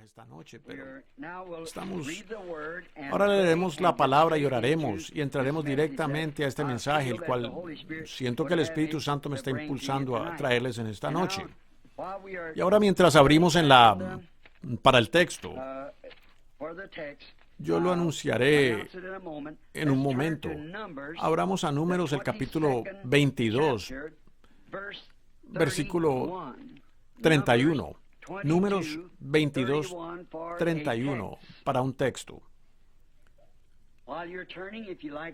esta noche, pero ahora leeremos la palabra y oraremos y entraremos directamente a este mensaje, el cual siento que el Espíritu Santo me está impulsando a traerles en esta noche. Y ahora mientras abrimos para el texto, yo lo anunciaré en un momento. Abramos a Números, el capítulo 22, versículo 31. Números 22, 31, para un texto.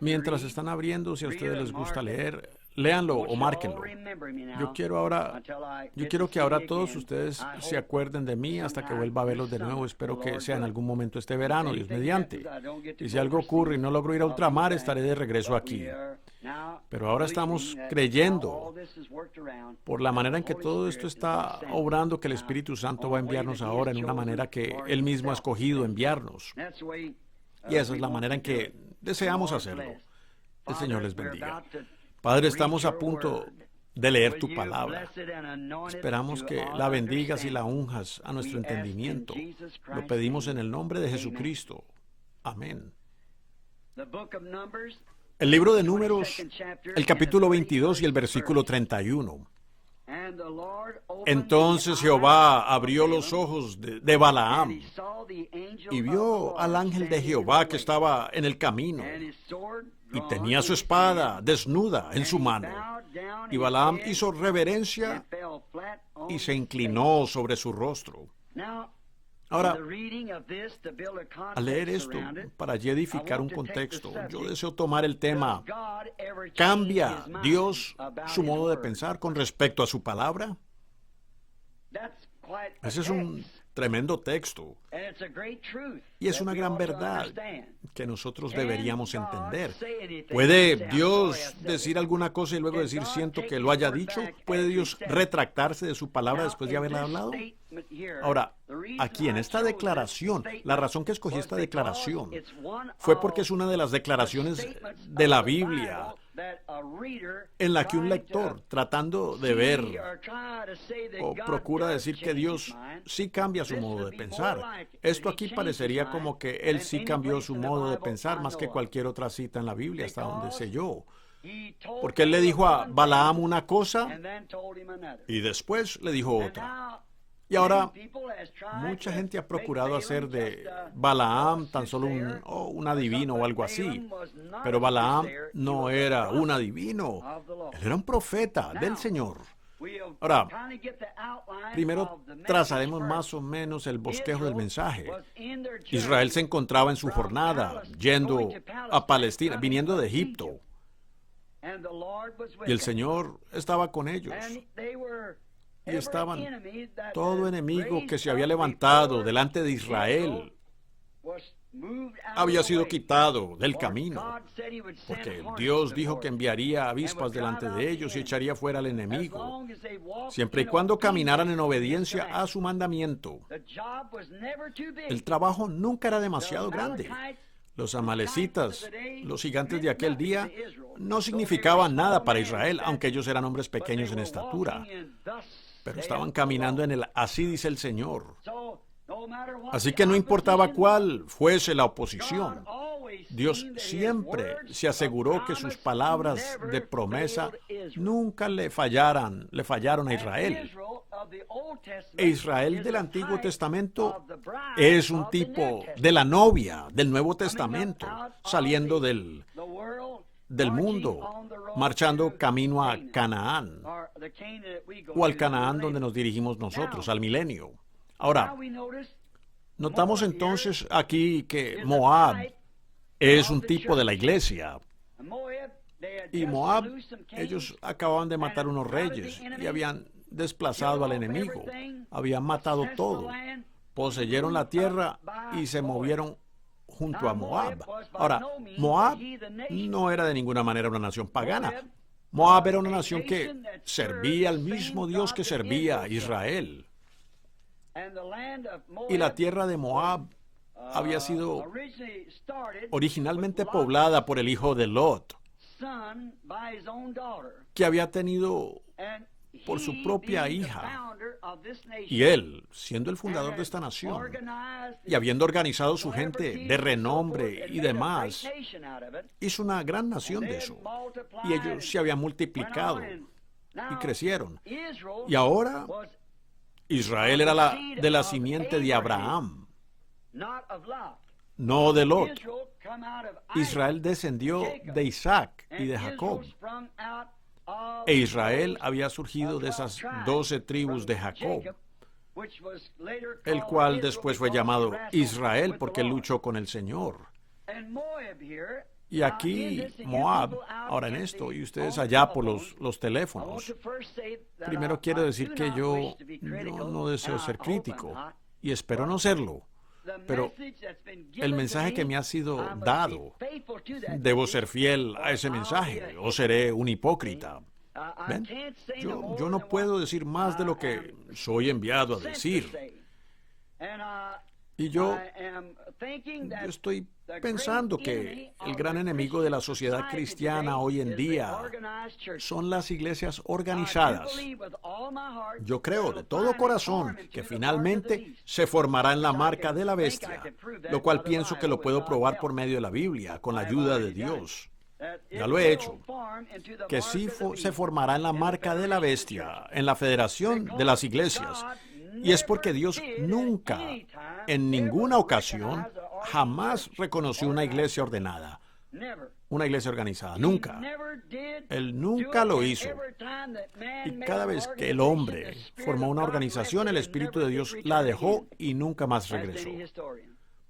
Mientras están abriendo, si a ustedes les gusta leer, léanlo o márquenlo. Yo quiero que ahora todos ustedes se acuerden de mí hasta que vuelva a verlos de nuevo. Espero que sea en algún momento este verano, Dios mediante. Y si algo ocurre y no logro ir a ultramar, estaré de regreso aquí. Pero ahora estamos creyendo, por la manera en que todo esto está obrando, que el Espíritu Santo va a enviarnos ahora en una manera que Él mismo ha escogido enviarnos. Y esa es la manera en que deseamos hacerlo. El Señor les bendiga. Padre, estamos a punto de leer tu palabra. Esperamos que la bendigas y la unjas a nuestro entendimiento. Lo pedimos en el nombre de Jesucristo. Amén. El libro de Números, el capítulo 22 y el versículo 31. Entonces Jehová abrió los ojos de Balaam y vio al ángel de Jehová que estaba en el camino y tenía su espada desnuda en su mano. Y Balaam hizo reverencia y se inclinó sobre su rostro. Ahora, al leer esto, para allí edificar un contexto, yo deseo tomar el tema, ¿cambia Dios su modo de pensar con respecto a su palabra? Ese es un tremendo texto y es una gran verdad que nosotros deberíamos entender. ¿Puede Dios decir alguna cosa y luego decir siento que lo haya dicho? ¿Puede Dios retractarse de su palabra después de haberla hablado? Ahora, aquí en esta declaración, la razón que escogí esta declaración fue porque es una de las declaraciones de la Biblia en la que un lector, tratando de ver o procura decir que Dios sí cambia su modo de pensar. Esto aquí parecería como que Él sí cambió su modo de pensar más que cualquier otra cita en la Biblia, hasta donde sé yo. Porque Él le dijo a Balaam una cosa y después le dijo otra. Y ahora, mucha gente ha procurado hacer de Balaam tan solo un adivino o algo así. Pero Balaam no era un adivino. Él era un profeta del Señor. Ahora, primero trazaremos más o menos el bosquejo del mensaje. Israel se encontraba en su jornada, yendo a Palestina, viniendo de Egipto. Y el Señor estaba con ellos. Y estaban todo enemigo que se había levantado delante de Israel había sido quitado del camino, porque Dios dijo que enviaría avispas delante de ellos y echaría fuera al enemigo, siempre y cuando caminaran en obediencia a su mandamiento. El trabajo nunca era demasiado grande. Los amalecitas, los gigantes de aquel día, no significaban nada para Israel, aunque ellos eran hombres pequeños en estatura. Pero estaban caminando en el así dice el Señor. Así que no importaba cuál fuese la oposición, Dios siempre se aseguró que sus palabras de promesa nunca le fallaron a Israel. E Israel del Antiguo Testamento es un tipo de la novia del Nuevo Testamento, saliendo del mundo, marchando camino a Canaán, o al Canaán donde nos dirigimos nosotros, al milenio. Ahora, notamos entonces aquí que Moab es un tipo de la iglesia. Y Moab, ellos acababan de matar unos reyes y habían desplazado al enemigo, habían matado todo, poseyeron la tierra y se movieron junto a Moab. Ahora, Moab no era de ninguna manera una nación pagana. Moab era una nación que servía al mismo Dios que servía a Israel. Y la tierra de Moab había sido originalmente poblada por el hijo de Lot, que había tenido por su propia hija. Y él, siendo el fundador de esta nación, y habiendo organizado su gente de renombre y demás, hizo una gran nación de eso. Y ellos se habían multiplicado y crecieron. Y ahora, Israel era de la simiente de Abraham, no de Lot. Israel descendió de Isaac y de Jacob. E Israel había surgido de esas 12 tribus de Jacob, el cual después fue llamado Israel porque luchó con el Señor. Y aquí Moab, ahora en esto, y ustedes allá por los teléfonos, primero quiero decir que yo no deseo ser crítico, y espero no serlo, pero el mensaje que me ha sido dado, debo ser fiel a ese mensaje, o seré un hipócrita. ¿Ven? Yo no puedo decir más de lo que soy enviado a decir. Y yo estoy pensando que el gran enemigo de la sociedad cristiana hoy en día son las iglesias organizadas. Yo creo de todo corazón que finalmente se formará en la marca de la bestia, lo cual pienso que lo puedo probar por medio de la Biblia, con la ayuda de Dios. Ya lo he hecho, que sí se formará en la marca de la bestia, en la federación de las iglesias. Y es porque Dios nunca, en ninguna ocasión, jamás reconoció una iglesia ordenada, una iglesia organizada, nunca. Él nunca lo hizo. Y cada vez que el hombre formó una organización, el Espíritu de Dios la dejó y nunca más regresó.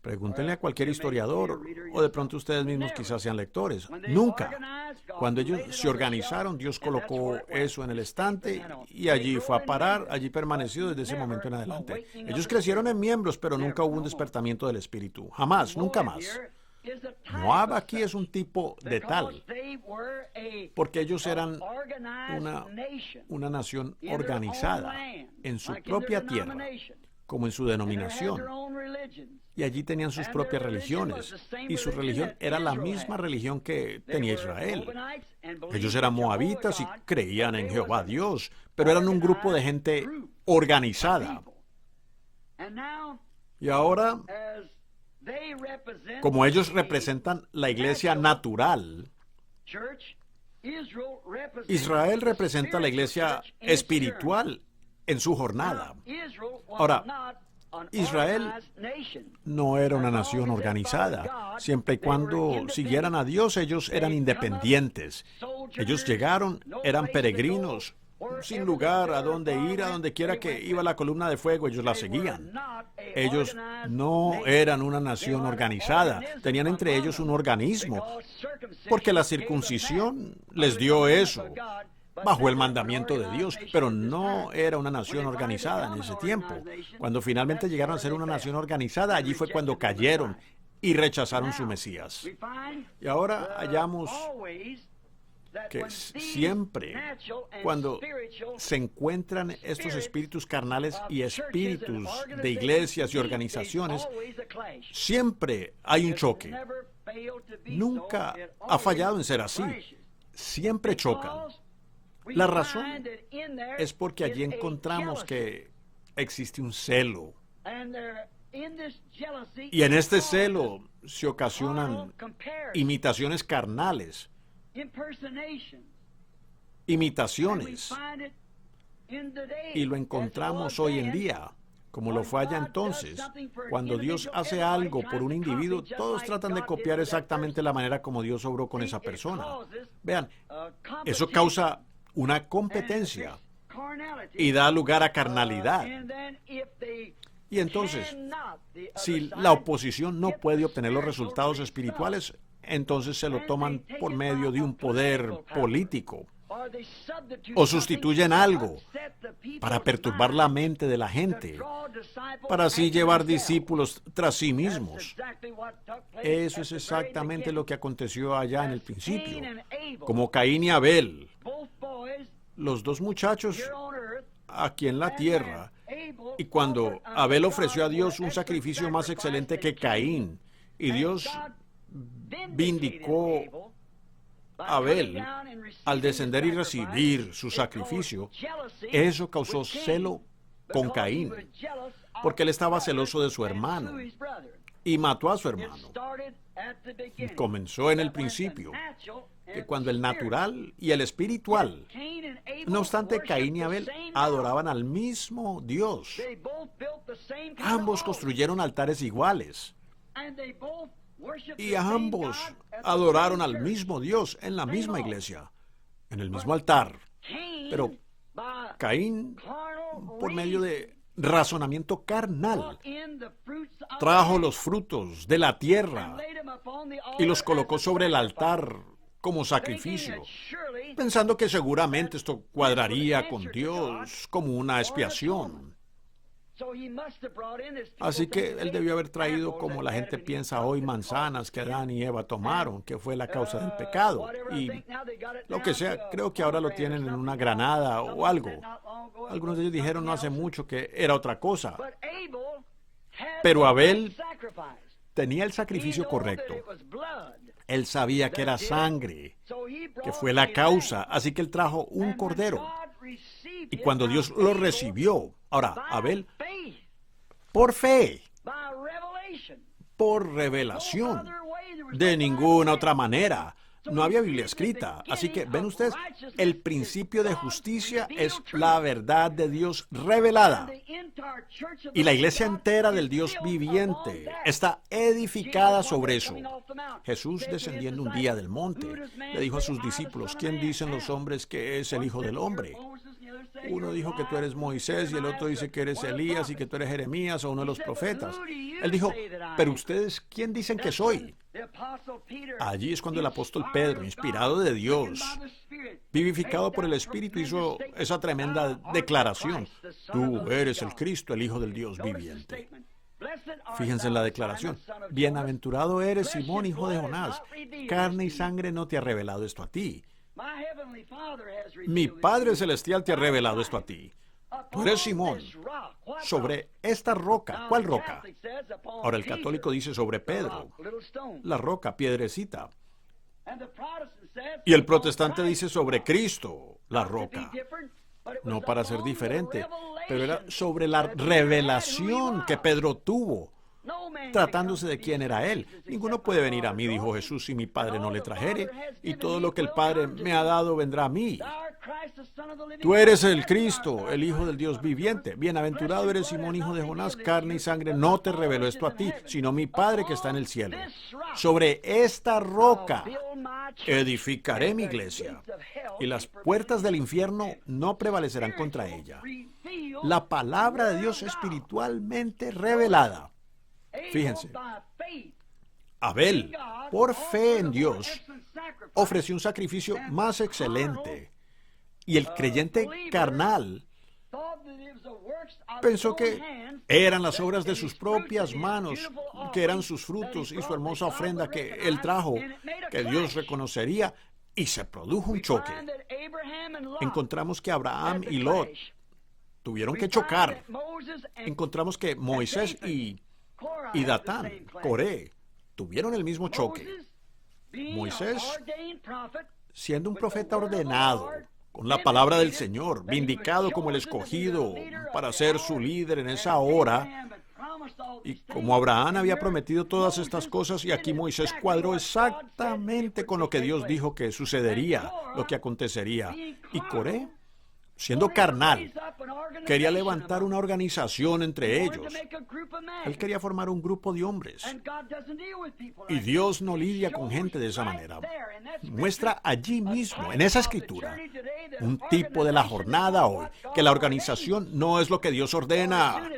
Pregúntenle a cualquier historiador, o de pronto ustedes mismos quizás sean lectores. Nunca. Cuando ellos se organizaron, Dios colocó eso en el estante y allí fue a parar, allí permaneció desde ese momento en adelante. Ellos crecieron en miembros, pero nunca hubo un despertamiento del Espíritu. Jamás, nunca más. Moab aquí es un tipo de tal, porque ellos eran una nación organizada en su propia tierra, como en su denominación. Y allí tenían sus propias religiones, y su religión era la misma religión que tenía Israel. Ellos eran moabitas y creían en Jehová Dios, pero eran un grupo de gente organizada. Y ahora, como ellos representan la iglesia natural, Israel representa la iglesia espiritual en su jornada. Ahora, Israel no era una nación organizada. Siempre y cuando siguieran a Dios, ellos eran independientes. Ellos llegaron, eran peregrinos, sin lugar a dónde ir, a donde quiera que iba la columna de fuego, ellos la seguían. Ellos no eran una nación organizada, tenían entre ellos un organismo, porque la circuncisión les dio eso, bajo el mandamiento de Dios, pero no era una nación organizada en ese tiempo. Cuando finalmente llegaron a ser una nación organizada, allí fue cuando cayeron y rechazaron su Mesías. Y ahora hallamos que siempre, cuando se encuentran estos espíritus carnales y espíritus de iglesias y organizaciones, siempre hay un choque. Nunca ha fallado en ser así. Siempre chocan. La razón es porque allí encontramos que existe un celo. Y en este celo se ocasionan imitaciones carnales, imitaciones. Y lo encontramos hoy en día, como lo fue allá entonces. Cuando Dios hace algo por un individuo, todos tratan de copiar exactamente la manera como Dios obró con esa persona. Vean, eso causa una competencia y da lugar a carnalidad. Y entonces, si la oposición no puede obtener los resultados espirituales, entonces se lo toman por medio de un poder político o sustituyen algo para perturbar la mente de la gente, para así llevar discípulos tras sí mismos. Eso es exactamente lo que aconteció allá en el principio, como Caín y Abel, los dos muchachos aquí en la tierra. Y cuando Abel ofreció a Dios un sacrificio más excelente que Caín, y Dios vindicó Abel, al descender y recibir su sacrificio, eso causó celo con Caín, porque él estaba celoso de su hermano y mató a su hermano. Comenzó en el principio, que cuando el natural y el espiritual, no obstante, Caín y Abel adoraban al mismo Dios. Ambos construyeron altares iguales y ambos adoraron al mismo Dios en la misma iglesia, en el mismo altar. Pero Caín, por medio de razonamiento carnal, trajo los frutos de la tierra y los colocó sobre el altar como sacrificio, pensando que seguramente esto cuadraría con Dios como una expiación. Así que él debió haber traído, como la gente piensa hoy, manzanas que Adán y Eva tomaron, que fue la causa del pecado. Y lo que sea, creo que ahora lo tienen en una granada o algo. Algunos de ellos dijeron no hace mucho que era otra cosa. Pero Abel tenía el sacrificio correcto. Él sabía que era sangre, que fue la causa, así que él trajo un cordero. Y cuando Dios lo recibió, ahora, Abel, por fe, por revelación, de ninguna otra manera. No había Biblia escrita, así que, ven ustedes, el principio de justicia es la verdad de Dios revelada. Y la iglesia entera del Dios viviente está edificada sobre eso. Jesús, descendiendo un día del monte, le dijo a sus discípulos, ¿quién dicen los hombres que es el Hijo del Hombre? Uno dijo que tú eres Moisés y el otro dice que eres Elías y que tú eres Jeremías o uno de los profetas. Él dijo, pero ustedes, ¿quién dicen que soy? Allí es cuando el apóstol Pedro, inspirado de Dios, vivificado por el Espíritu, hizo esa tremenda declaración. Tú eres el Cristo, el Hijo del Dios viviente. Fíjense en la declaración. Bienaventurado eres, Simón, hijo de Jonás. Carne y sangre no te ha revelado esto a ti. Mi Padre Celestial te ha revelado esto a ti. Tú eres Simón. Sobre esta roca. ¿Cuál roca? Ahora el católico dice sobre Pedro. La roca, piedrecita. Y el protestante dice sobre Cristo, la roca. No para ser diferente, pero era sobre la revelación que Pedro tuvo, tratándose de quién era él. Ninguno puede venir a mí, dijo Jesús, si mi Padre no le trajere, y todo lo que el Padre me ha dado vendrá a mí. Tú eres el Cristo, el Hijo del Dios viviente. Bienaventurado eres, Simón, hijo de Jonás. Carne y sangre no te reveló esto a ti, sino mi Padre que está en el cielo. Sobre esta roca edificaré mi iglesia, y las puertas del infierno no prevalecerán contra ella. La palabra de Dios espiritualmente revelada. Fíjense, Abel, por fe en Dios, ofreció un sacrificio más excelente. Y el creyente carnal pensó que eran las obras de sus propias manos, que eran sus frutos y su hermosa ofrenda que él trajo, que Dios reconocería, y se produjo un choque. Encontramos que Abraham y Lot tuvieron que chocar. Encontramos que Moisés y Datán, Coré, tuvieron el mismo choque. Moisés, siendo un profeta ordenado, con la palabra del Señor, vindicado como el escogido para ser su líder en esa hora, y como Abraham había prometido todas estas cosas, y aquí Moisés cuadró exactamente con lo que Dios dijo que sucedería, lo que acontecería. Y Coré, siendo carnal, quería levantar una organización entre ellos. Él quería formar un grupo de hombres. Y Dios no lidia con gente de esa manera. Muestra allí mismo, en esa escritura, un tipo de la jornada hoy, que la organización no es lo que Dios ordena.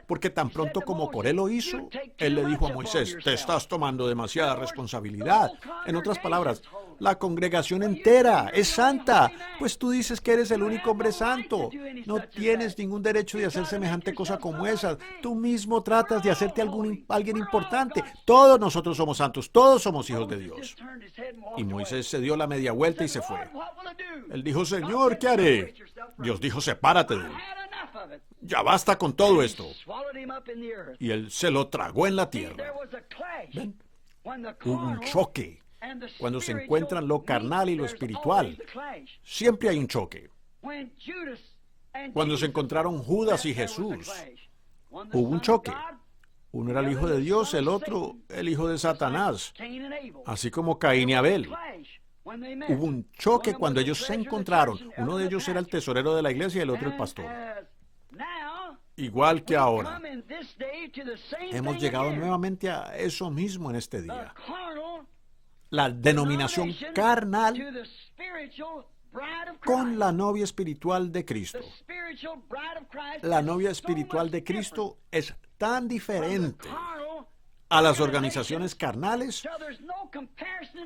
Porque tan pronto como Coré lo hizo, él le dijo a Moisés, te estás tomando demasiada responsabilidad. En otras palabras, la congregación entera es santa, pues tú dices que eres el único hombre santo. No tienes ningún derecho de hacer semejante cosa como esa. Tú mismo tratas de hacerte alguien importante. Todos nosotros somos santos, todos somos hijos de Dios. Y Moisés se dio la media vuelta y se fue. Él dijo, Señor, ¿qué haré? Dios dijo, sepárate de él. Ya basta con todo esto. Y él se lo tragó en la tierra. ¿Ven? Hubo un choque cuando se encuentran lo carnal y lo espiritual, siempre hay un choque. Cuando se encontraron Judas y Jesús, hubo un choque. Uno era el hijo de Dios, el otro el hijo de Satanás, así como Caín y Abel. Hubo un choque cuando ellos se encontraron. Uno de ellos era el tesorero de la iglesia y el otro el pastor. Igual que ahora, hemos llegado nuevamente a eso mismo en este día. La denominación carnal con la novia espiritual de Cristo. La novia espiritual de Cristo es tan diferente a las organizaciones carnales,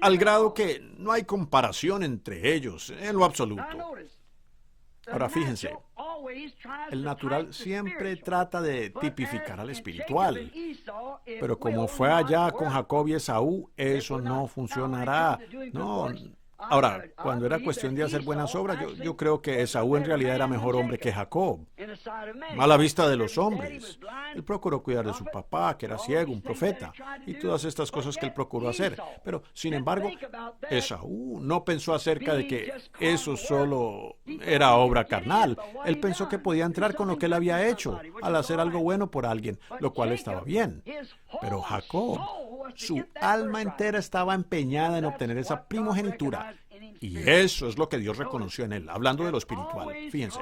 al grado que no hay comparación entre ellos en lo absoluto. Ahora fíjense, el natural siempre trata de tipificar al espiritual, pero como fue allá con Jacob y Esaú, eso no funcionará. No. Ahora, cuando era cuestión de hacer buenas obras, yo creo que Esaú en realidad era mejor hombre que Jacob. A la vista de los hombres. Él procuró cuidar de su papá, que era ciego, un profeta, y todas estas cosas que él procuró hacer. Pero, sin embargo, Esaú no pensó acerca de que eso solo era obra carnal. Él pensó que podía entrar con lo que él había hecho, al hacer algo bueno por alguien, lo cual estaba bien. Pero Jacob, su alma entera estaba empeñada en obtener esa primogenitura. Y eso es lo que Dios reconoció en él, hablando de lo espiritual. Fíjense.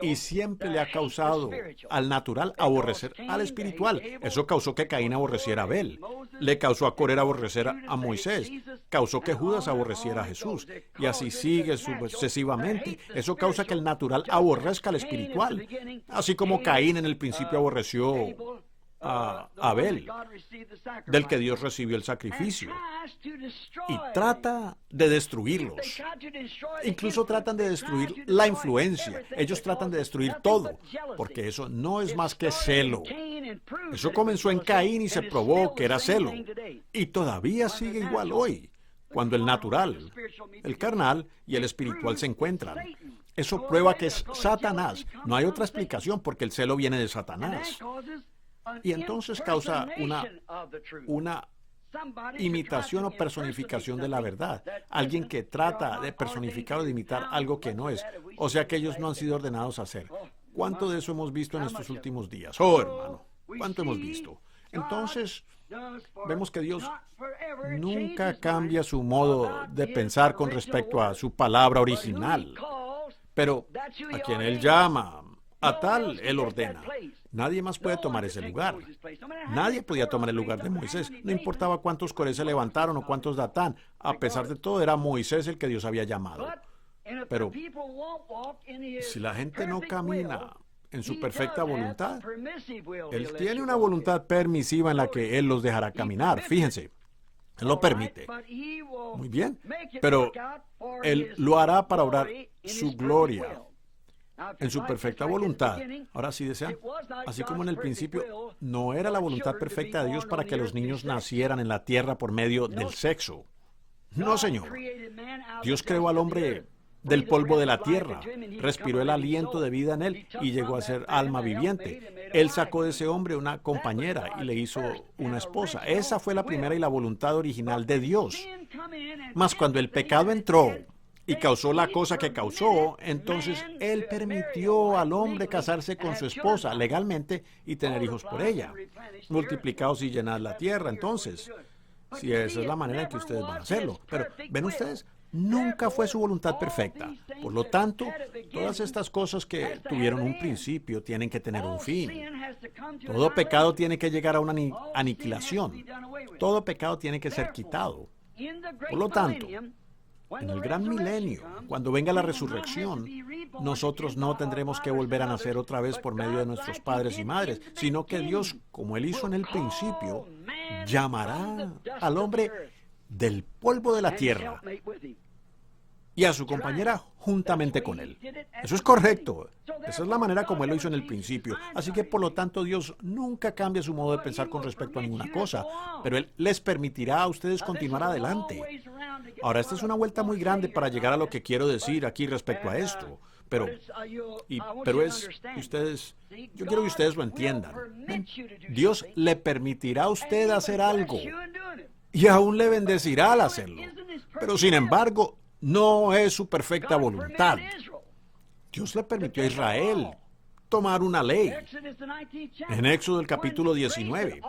Y siempre le ha causado al natural aborrecer al espiritual. Eso causó que Caín aborreciera a Abel. Le causó a Coré aborrecer a Moisés. Causó que Judas aborreciera a Jesús. Y así sigue sucesivamente. Eso causa que el natural aborrezca al espiritual. Así como Caín en el principio aborreció a Abel, del que Dios recibió el sacrificio, y trata de destruirlos. Incluso tratan de destruir la influencia. Ellos tratan de destruir todo, porque eso no es más que celo. Eso comenzó en Caín y se probó que era celo, y todavía sigue igual hoy, cuando el natural, el carnal y el espiritual se encuentran. Eso prueba que es Satanás. No hay otra explicación, porque el celo viene de Satanás. Y entonces causa una imitación o personificación de la verdad. Alguien que trata de personificar o de imitar algo que no es. O sea que ellos no han sido ordenados a hacer. ¿Cuánto de eso hemos visto en estos últimos días? Oh, hermano, ¿cuánto hemos visto? Entonces, vemos que Dios nunca cambia su modo de pensar con respecto a su palabra original. Pero a quien Él llama, a tal Él ordena. Nadie más puede tomar ese lugar. Nadie podía tomar el lugar de Moisés. No importaba cuántos Coré se levantaron o cuántos Datán. A pesar de todo, era Moisés el que Dios había llamado. Pero si la gente no camina en su perfecta voluntad, Él tiene una voluntad permisiva en la que Él los dejará caminar. Fíjense, Él lo permite. Muy bien, pero Él lo hará para obrar su gloria en su perfecta voluntad. Ahora sí desean, así como en el principio no era la voluntad perfecta de Dios para que los niños nacieran en la tierra por medio del sexo. No, Señor. Dios creó al hombre del polvo de la tierra, respiró el aliento de vida en él y llegó a ser alma viviente. Él sacó de ese hombre una compañera y le hizo una esposa. Esa fue la primera y la voluntad original de Dios. Mas cuando el pecado entró y causó la cosa que causó, entonces Él permitió al hombre casarse con su esposa legalmente y tener hijos por ella. Multiplicaos y llenad la tierra, entonces. Si esa es la manera en que ustedes van a hacerlo. Pero, ¿ven ustedes? Nunca fue su voluntad perfecta. Por lo tanto, todas estas cosas que tuvieron un principio tienen que tener un fin. Todo pecado tiene que llegar a una aniquilación. Todo pecado tiene que ser quitado. Por lo tanto, en el gran milenio, cuando venga la resurrección, nosotros no tendremos que volver a nacer otra vez por medio de nuestros padres y madres, sino que Dios, como Él hizo en el principio, llamará al hombre del polvo de la tierra y a su compañera juntamente con él. Eso es correcto. Esa es la manera como Él lo hizo en el principio. Así que, por lo tanto, Dios nunca cambia su modo de pensar con respecto a ninguna cosa, pero Él les permitirá a ustedes continuar adelante. Ahora, esta es una vuelta muy grande para llegar a lo que quiero decir aquí respecto a esto. Pero ustedes, yo quiero que ustedes lo entiendan. Dios le permitirá a usted hacer algo. y aún le bendecirá al hacerlo. Pero sin embargo, no es su perfecta voluntad. Dios le permitió a Israel tomar una ley en Éxodo el capítulo 19.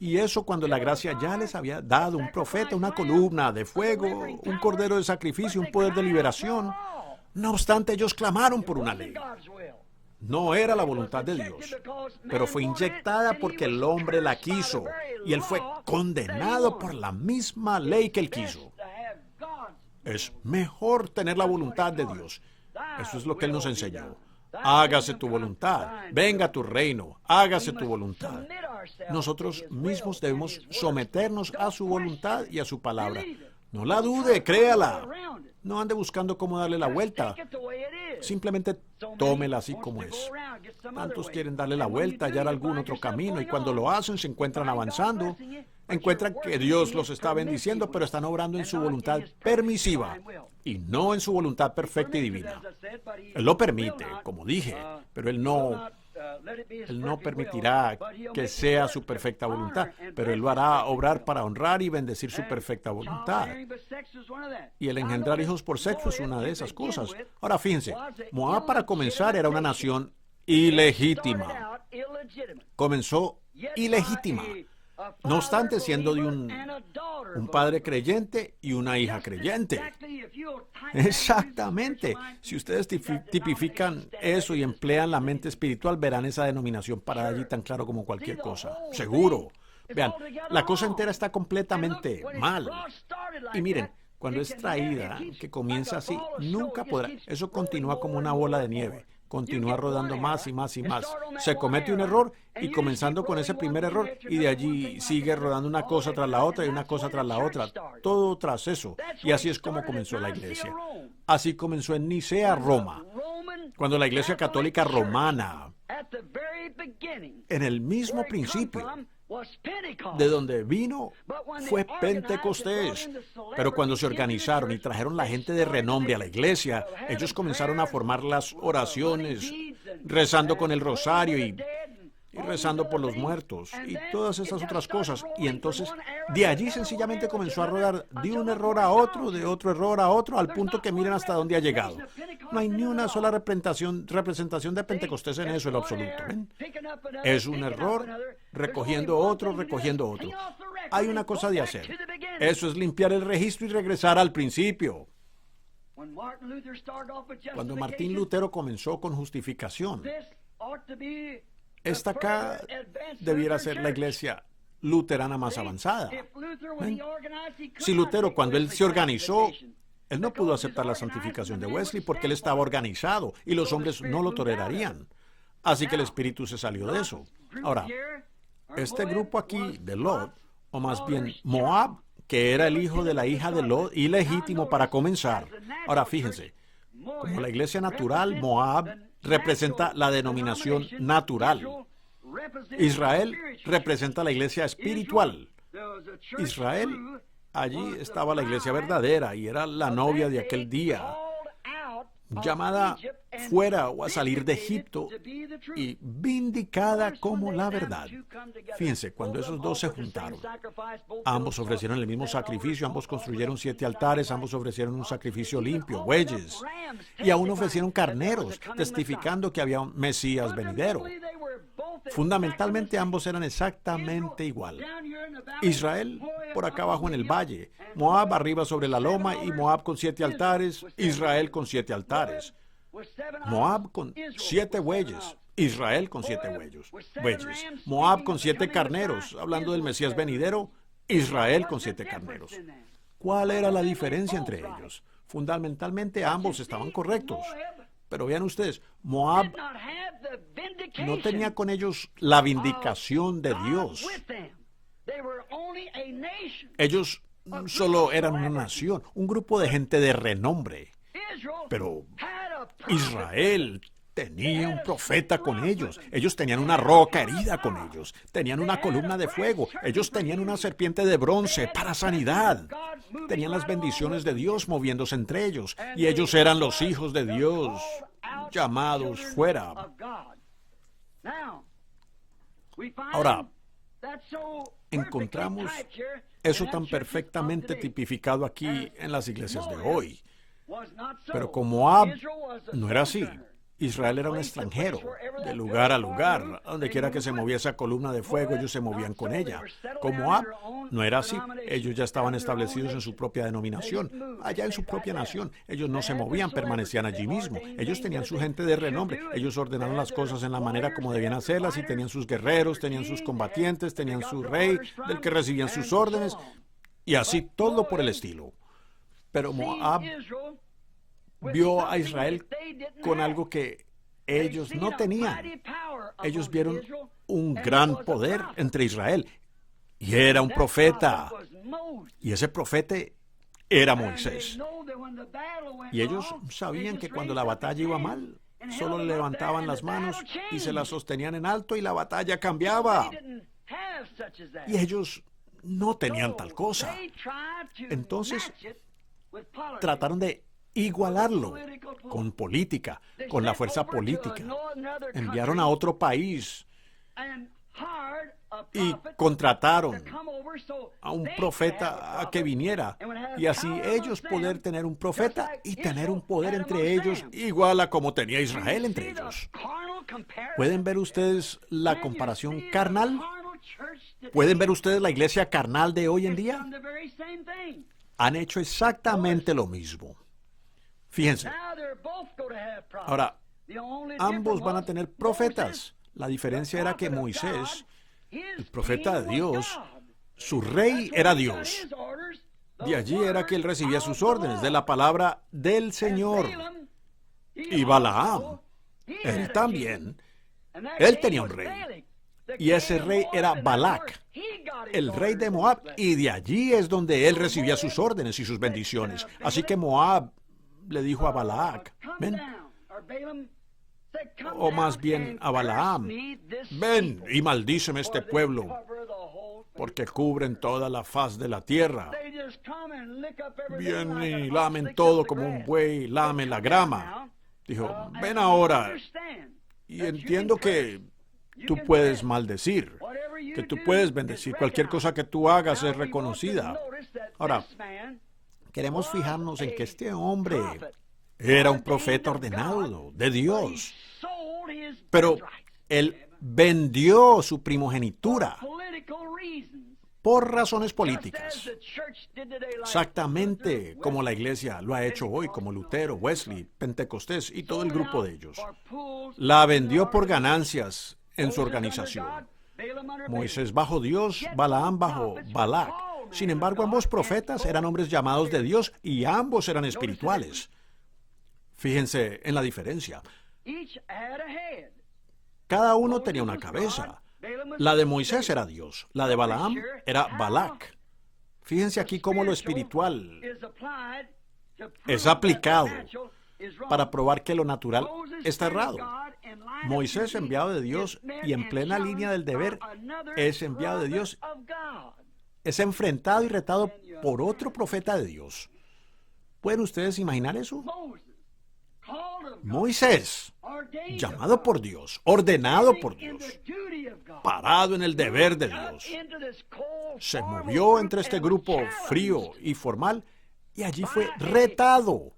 Y eso cuando la gracia ya les había dado un profeta, una columna de fuego, un cordero de sacrificio, un poder de liberación. No obstante, ellos clamaron por una ley. No era la voluntad de Dios, pero fue inyectada porque el hombre la quiso, y él fue condenado por la misma ley que él quiso. Es mejor tener la voluntad de Dios. Eso es lo que él nos enseñó. Hágase tu voluntad, venga a tu reino, hágase tu voluntad. Nosotros mismos debemos someternos a su voluntad y a su palabra. No la dude, créala. No ande buscando cómo darle la vuelta. Simplemente tómela así como es. Tantos quieren darle la vuelta, hallar algún otro camino, y cuando lo hacen se encuentran avanzando. Encuentran que Dios los está bendiciendo, pero están obrando en su voluntad permisiva y no en su voluntad perfecta y divina. Él lo permite, como dije, pero Él no permitirá que sea su perfecta voluntad, pero Él lo hará obrar para honrar y bendecir su perfecta voluntad. Y el engendrar hijos por sexo es una de esas cosas. Ahora fíjense, Moab para comenzar era una nación ilegítima. Comenzó ilegítima. No obstante, siendo de un padre creyente y una hija creyente. Exactamente. Si ustedes tipifican eso y emplean la mente espiritual, verán esa denominación parada allí tan claro como cualquier cosa. Seguro. Vean, la cosa entera está completamente mal. Y miren, cuando es traída, que comienza así, nunca podrá. Eso continúa como una bola de nieve. Continúa rodando más y más y más. Se comete un error y comenzando con ese primer error, y de allí sigue rodando una cosa tras la otra y una cosa tras la otra, todo tras eso. Y así es como comenzó la iglesia. Así comenzó en Nicea, Roma. Cuando la iglesia católica romana, en el mismo principio, de donde vino fue Pentecostés. Pero cuando se organizaron y trajeron la gente de renombre a la iglesia, ellos comenzaron a formar las oraciones, rezando con el rosario y rezando por los muertos y todas esas otras cosas. Y entonces de allí sencillamente comenzó a rodar de un error a otro, de otro error a otro, al punto que miren hasta dónde ha llegado. No hay ni una sola representación de Pentecostés en eso en lo absoluto. ¿Ven? Es un error recogiendo otro. Hay una cosa de hacer. Eso es limpiar el registro y regresar al principio. Cuando Martín Lutero comenzó con justificación, esta acá debiera ser la iglesia luterana más avanzada. ¿Ven? Si Lutero, cuando él se organizó, él no pudo aceptar la santificación de Wesley porque él estaba organizado y los hombres no lo tolerarían. Así que el espíritu se salió de eso. Ahora, este grupo aquí de Lot, o más bien Moab, que era el hijo de la hija de Lot, ilegítimo para comenzar. Ahora fíjense, como la iglesia natural, Moab representa la denominación natural. Israel representa la iglesia espiritual. Israel, allí estaba la iglesia verdadera y era la novia de aquel día, llamada fuera o a salir de Egipto y vindicada como la verdad. Fíjense, cuando esos dos se juntaron, ambos ofrecieron el mismo sacrificio, ambos construyeron 7 altares, ambos ofrecieron un sacrificio limpio, bueyes, y aún ofrecieron carneros, testificando que había un Mesías venidero. Fundamentalmente ambos eran exactamente igual. Israel por acá abajo en el valle, Moab arriba sobre la loma, y Moab con 7 altares, Israel con 7 altares. Moab con 7 bueyes, Israel con 7 bueyes. Moab con 7 carneros, hablando del Mesías venidero, Israel con 7 carneros. ¿Cuál era la diferencia entre ellos? Fundamentalmente ambos estaban correctos. Pero vean ustedes, Moab no tenía con ellos la vindicación de Dios. Ellos solo eran una nación, un grupo de gente de renombre. Pero Israel tenía un profeta con ellos. Ellos tenían una roca herida con ellos. Tenían una columna de fuego. Ellos tenían una serpiente de bronce para sanidad. Tenían las bendiciones de Dios moviéndose entre ellos. Y ellos eran los hijos de Dios, llamados fuera. Ahora, Encontramos eso tan perfectamente tipificado aquí en las iglesias de hoy. Pero con Moab no era así. Israel era un extranjero, de lugar a lugar. Donde quiera que se movía esa columna de fuego, ellos se movían con ella. Con Moab no era así. Ellos ya estaban establecidos en su propia denominación, allá en su propia nación. Ellos no se movían, permanecían allí mismo. Ellos tenían su gente de renombre. Ellos ordenaron las cosas en la manera como debían hacerlas y tenían sus guerreros, tenían sus combatientes, tenían su rey, del que recibían sus órdenes, y así todo por el estilo. Pero Moab vio a Israel con algo que ellos no tenían. Ellos vieron un gran poder entre Israel, y era un profeta, y ese profeta era Moisés. Y ellos sabían que cuando la batalla iba mal, solo levantaban las manos y se las sostenían en alto y la batalla cambiaba. Y ellos no tenían tal cosa. Entonces trataron de igualarlo con política, con la fuerza política. Enviaron a otro país y contrataron a un profeta a que viniera, y así ellos poder tener un profeta y tener un poder entre ellos igual a como tenía Israel entre ellos. ¿Pueden ver ustedes la comparación carnal? ¿Pueden ver ustedes la iglesia carnal de hoy en día? Han hecho exactamente lo mismo. Fíjense. Ahora, ambos van a tener profetas. La diferencia era que Moisés, el profeta de Dios, su rey era Dios. De allí era que él recibía sus órdenes de la palabra del Señor. Y Balaam, él también, él tenía un rey. Y ese rey era Balac, el rey de Moab, y de allí es donde él recibía sus órdenes y sus bendiciones. Así que Moab le dijo a Balac, ven, o más bien a Balaam, ven y maldíceme este pueblo, porque cubren toda la faz de la tierra. Vienen y lamen todo como un buey lame la grama. Dijo, ven ahora, y entiendo que tú puedes maldecir, que tú puedes bendecir. Cualquier cosa que tú hagas es reconocida. Ahora, queremos fijarnos en que este hombre era un profeta ordenado de Dios, pero él vendió su primogenitura por razones políticas, exactamente como la iglesia lo ha hecho hoy, como Lutero, Wesley, Pentecostés y todo el grupo de ellos. La vendió por ganancias en su organización. Moisés bajo Dios, Balaam bajo Balac. Sin embargo, ambos profetas eran hombres llamados de Dios y ambos eran espirituales. Fíjense en la diferencia. Cada uno tenía una cabeza. La de Moisés era Dios, la de Balaam era Balac. Fíjense aquí cómo lo espiritual es aplicado para probar que lo natural está errado. Moisés, enviado de Dios y en plena línea del deber, es enviado de Dios, es enfrentado y retado por otro profeta de Dios. ¿Pueden ustedes imaginar eso? Moisés, llamado por Dios, ordenado por Dios, parado en el deber de Dios, se movió entre este grupo frío y formal y allí fue retado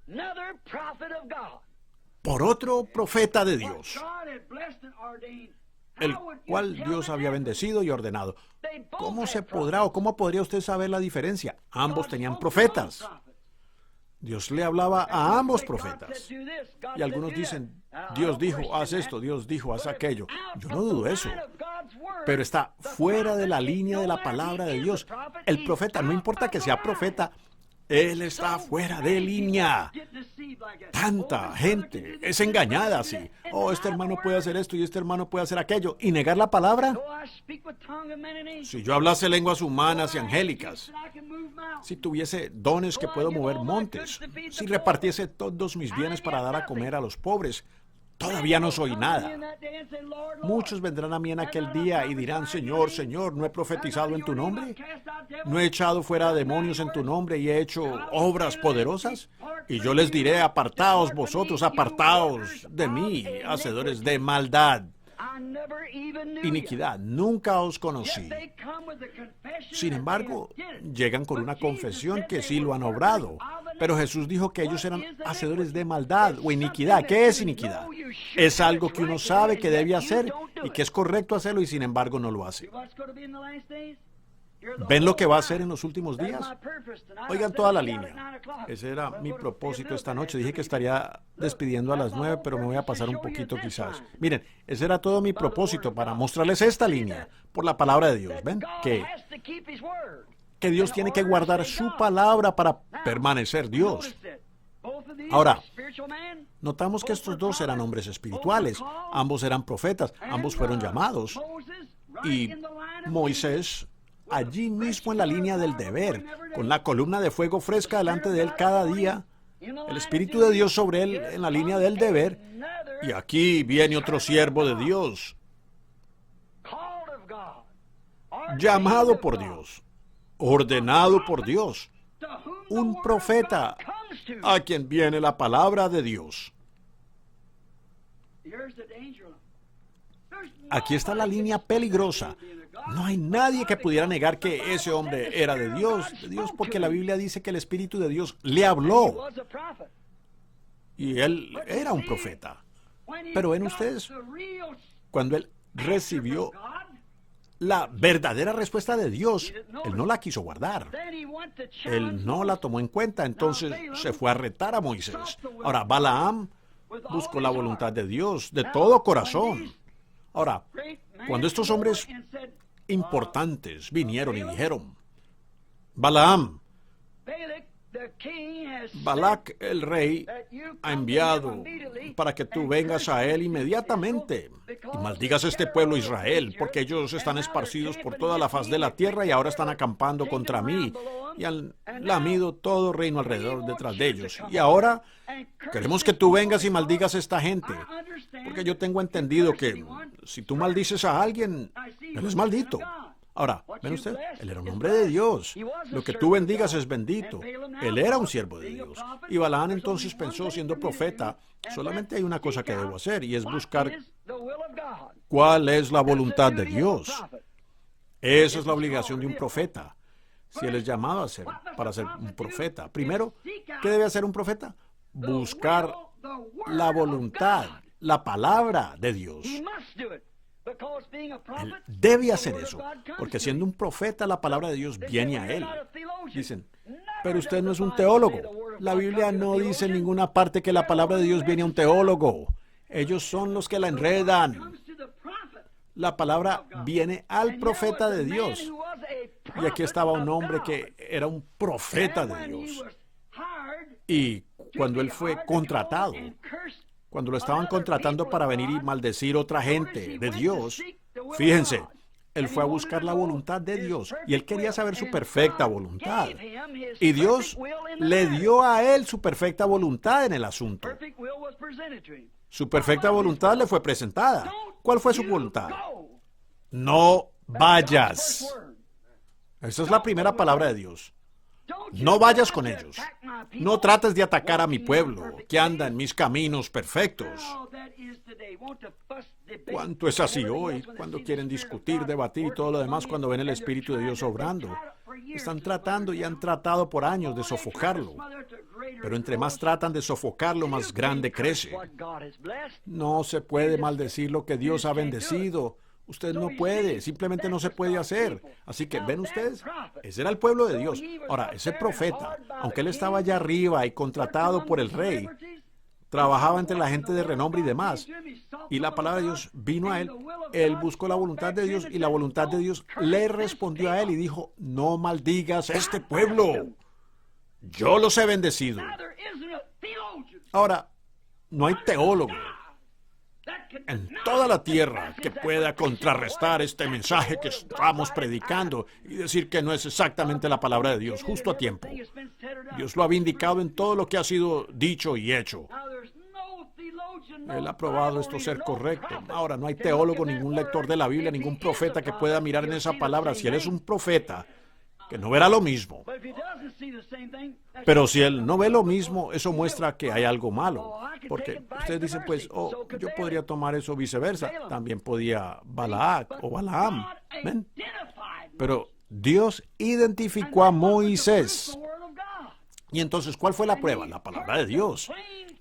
por otro profeta de Dios, el cual Dios había bendecido y ordenado. ¿Cómo se podrá o cómo podría usted saber la diferencia? Ambos tenían profetas. Dios le hablaba a ambos profetas. Y algunos dicen, Dios dijo, haz esto, Dios dijo, haz aquello. Yo no dudo eso. Pero está fuera de la línea de la palabra de Dios. El profeta, no importa que sea profeta, él está fuera de línea. Tanta gente es engañada así. Oh, este hermano puede hacer esto y este hermano puede hacer aquello. ¿Y negar la palabra? Si yo hablase lenguas humanas y angélicas, si tuviese dones que puedo mover montes, si repartiese todos mis bienes para dar a comer a los pobres, todavía no soy nada. Muchos vendrán a mí en aquel día y dirán, Señor, Señor, ¿no he profetizado en tu nombre? ¿No he echado fuera demonios en tu nombre y he hecho obras poderosas? Y yo les diré, apartaos vosotros, apartaos de mí, hacedores de maldad. iniquidad, nunca os conocí. Sin embargo, llegan con una confesión que sí lo han obrado. Pero Jesús dijo que ellos eran hacedores de maldad o iniquidad. ¿Qué es iniquidad? Es algo que uno sabe que debe hacer y que es correcto hacerlo y sin embargo no lo hace. ¿Ven lo que va a hacer en los últimos días? Oigan toda la línea. Ese era mi propósito esta noche. Dije que estaría despidiendo a las 9, pero me voy a pasar un poquito quizás. Miren, ese era todo mi propósito para mostrarles esta línea por la palabra de Dios. ¿Ven? Que Dios tiene que guardar su palabra para permanecer Dios. Ahora, notamos que estos dos eran hombres espirituales. Ambos eran profetas. Ambos fueron llamados. Y Moisés, allí mismo en la línea del deber, con la columna de fuego fresca delante de él cada día, el Espíritu de Dios sobre él en la línea del deber, y aquí viene otro siervo de Dios, llamado por Dios, ordenado por Dios, un profeta a quien viene la palabra de Dios. Aquí está la línea peligrosa. No hay nadie que pudiera negar que ese hombre era de Dios, porque la Biblia dice que el Espíritu de Dios le habló. Y él era un profeta. Pero ven ustedes, cuando él recibió la verdadera respuesta de Dios, él no la quiso guardar. Él no la tomó en cuenta, entonces se fue a retar a Moisés. Ahora, Balaam buscó la voluntad de Dios de todo corazón. Ahora, cuando estos hombres importantes vinieron y dijeron, Balaam, Balac el rey ha enviado para que tú vengas a él inmediatamente y maldigas a este pueblo Israel, porque ellos están esparcidos por toda la faz de la tierra y ahora están acampando contra mí y han lamido todo reino alrededor detrás de ellos. Y ahora queremos que tú vengas y maldigas a esta gente, porque yo tengo entendido que si tú maldices a alguien, él es maldito. Ahora, ¿ven usted? Él era un hombre de Dios. Lo que tú bendigas es bendito. Él era un siervo de Dios. Y Balaam entonces pensó, siendo profeta, solamente hay una cosa que debo hacer, y es buscar cuál es la voluntad de Dios. Esa es la obligación de un profeta. Si él es llamado para ser un profeta. Primero, ¿qué debe hacer un profeta? Buscar la voluntad, la palabra de Dios. Él debe hacer eso, porque siendo un profeta, la palabra de Dios viene a él. Dicen, pero usted no es un teólogo. La Biblia no dice en ninguna parte que la palabra de Dios viene a un teólogo. Ellos son los que la enredan. La palabra viene al profeta de Dios. Y aquí estaba un hombre que era un profeta de Dios. Y cuando él fue contratado, cuando lo estaban contratando para venir y maldecir otra gente de Dios, fíjense, él fue a buscar la voluntad de Dios y él quería saber su perfecta voluntad. Y Dios le dio a él su perfecta voluntad en el asunto. Su perfecta voluntad le fue presentada. ¿Cuál fue su voluntad? No vayas. Esa es la primera palabra de Dios. No vayas con ellos. No trates de atacar a mi pueblo, que anda en mis caminos perfectos. ¿Cuánto es así hoy, cuando quieren discutir, debatir y todo lo demás, cuando ven el Espíritu de Dios obrando? Están tratando y han tratado por años de sofocarlo. Pero entre más tratan de sofocarlo, más grande crece. No se puede maldecir lo que Dios ha bendecido. Usted no puede, simplemente no se puede hacer. Así que, ¿ven ustedes? Ese era el pueblo de Dios. Ahora, ese profeta, aunque él estaba allá arriba y contratado por el rey, trabajaba entre la gente de renombre y demás, y la palabra de Dios vino a él, él buscó la voluntad de Dios, y la voluntad de Dios le respondió a él y dijo, no maldigas a este pueblo. Yo los he bendecido. Ahora, no hay teólogo en toda la tierra que pueda contrarrestar este mensaje que estamos predicando y decir que no es exactamente la palabra de Dios, justo a tiempo. Dios lo ha vindicado en todo lo que ha sido dicho y hecho. Él ha probado esto ser correcto. Ahora, no hay teólogo, ningún lector de la Biblia, ningún profeta que pueda mirar en esa palabra. Si él es un profeta, que no verá lo mismo. Pero si él no ve lo mismo, eso muestra que hay algo malo. Porque ustedes dicen, pues, yo podría tomar eso viceversa. También podía Balac o Balaam. ¿Ven? Pero Dios identificó a Moisés. Y entonces, ¿cuál fue la prueba? La palabra de Dios.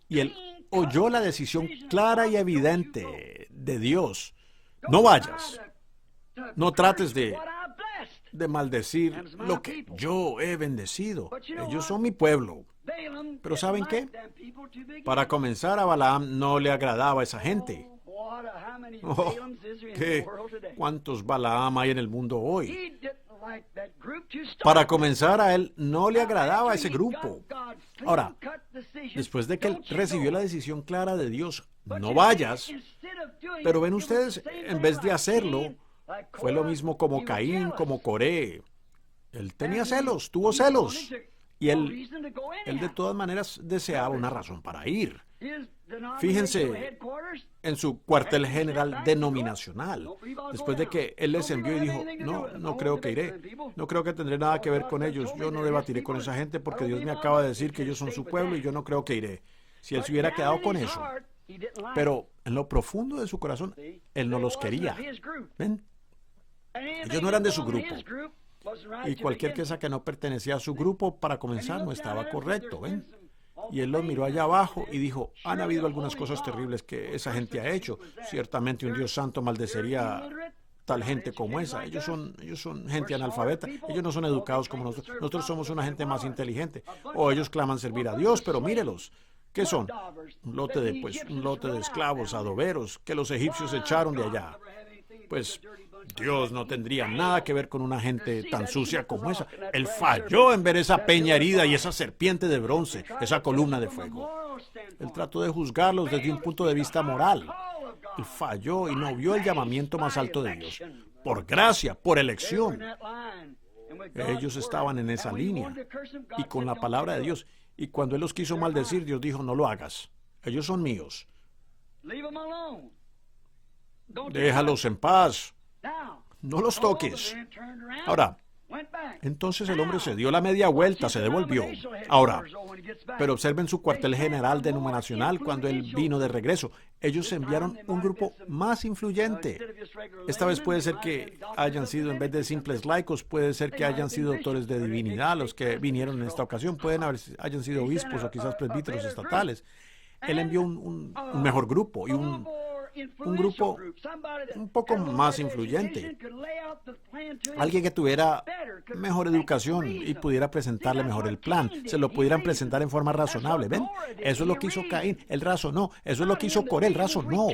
Y él oyó la decisión clara y evidente de Dios. No vayas. No trates de maldecir lo que yo he bendecido. Ellos son mi pueblo. Pero ¿saben qué? Para comenzar, a Balaam no le agradaba a esa gente. ¿Cuántos Balaam hay en el mundo hoy? Para comenzar, a él no le agradaba ese grupo. Ahora, después de que él recibió la decisión clara de Dios, no vayas, pero ven ustedes, en vez de hacerlo, fue lo mismo como Caín, como Coré. Él tenía celos, tuvo celos. Y él de todas maneras deseaba una razón para ir. Fíjense en su cuartel general denominacional. Después de que él les envió y dijo, no creo que iré. No creo que tendré nada que ver con ellos. Yo no debatiré con esa gente porque Dios me acaba de decir que ellos son su pueblo y yo no creo que iré. Si él se hubiera quedado con eso. Pero en lo profundo de su corazón, él no los quería. ¿Ven? Ellos no eran de su grupo. Y cualquier cosa que no pertenecía a su grupo, para comenzar, no estaba correcto. ¿Ven? Y él los miró allá abajo y dijo, han habido algunas cosas terribles que esa gente ha hecho. Ciertamente un Dios santo maldecería tal gente como esa. Ellos son gente analfabeta. Ellos no son educados como nosotros. Nosotros somos una gente más inteligente. O ellos claman servir a Dios, pero mírelos. ¿Qué son? Un lote de esclavos, adoberos, que los egipcios echaron de allá. Pues Dios no tendría nada que ver con una gente tan sucia como esa. Él falló en ver esa peña herida y esa serpiente de bronce, esa columna de fuego. Él trató de juzgarlos desde un punto de vista moral. Él falló y no vio el llamamiento más alto de Dios. Por gracia, por elección. Ellos estaban en esa línea y con la palabra de Dios. Y cuando Él los quiso maldecir, Dios dijo, no lo hagas. Ellos son míos. Déjalos en paz. No los toques. Ahora, entonces el hombre se dio la media vuelta, se devolvió. Ahora, pero observen su cuartel general denominacional cuando él vino de regreso. Ellos enviaron un grupo más influyente. Esta vez puede ser que hayan sido, en vez de simples laicos, puede ser que hayan sido doctores de divinidad los que vinieron en esta ocasión. Hayan sido obispos o quizás presbíteros estatales. Él envió un mejor grupo y un grupo un poco más influyente. Alguien que tuviera mejor educación y pudiera presentarle mejor el plan. Se lo pudieran presentar en forma razonable. ¿Ven? Eso es lo que hizo Caín. Él razonó. Eso es lo que hizo Coré. Él razonó.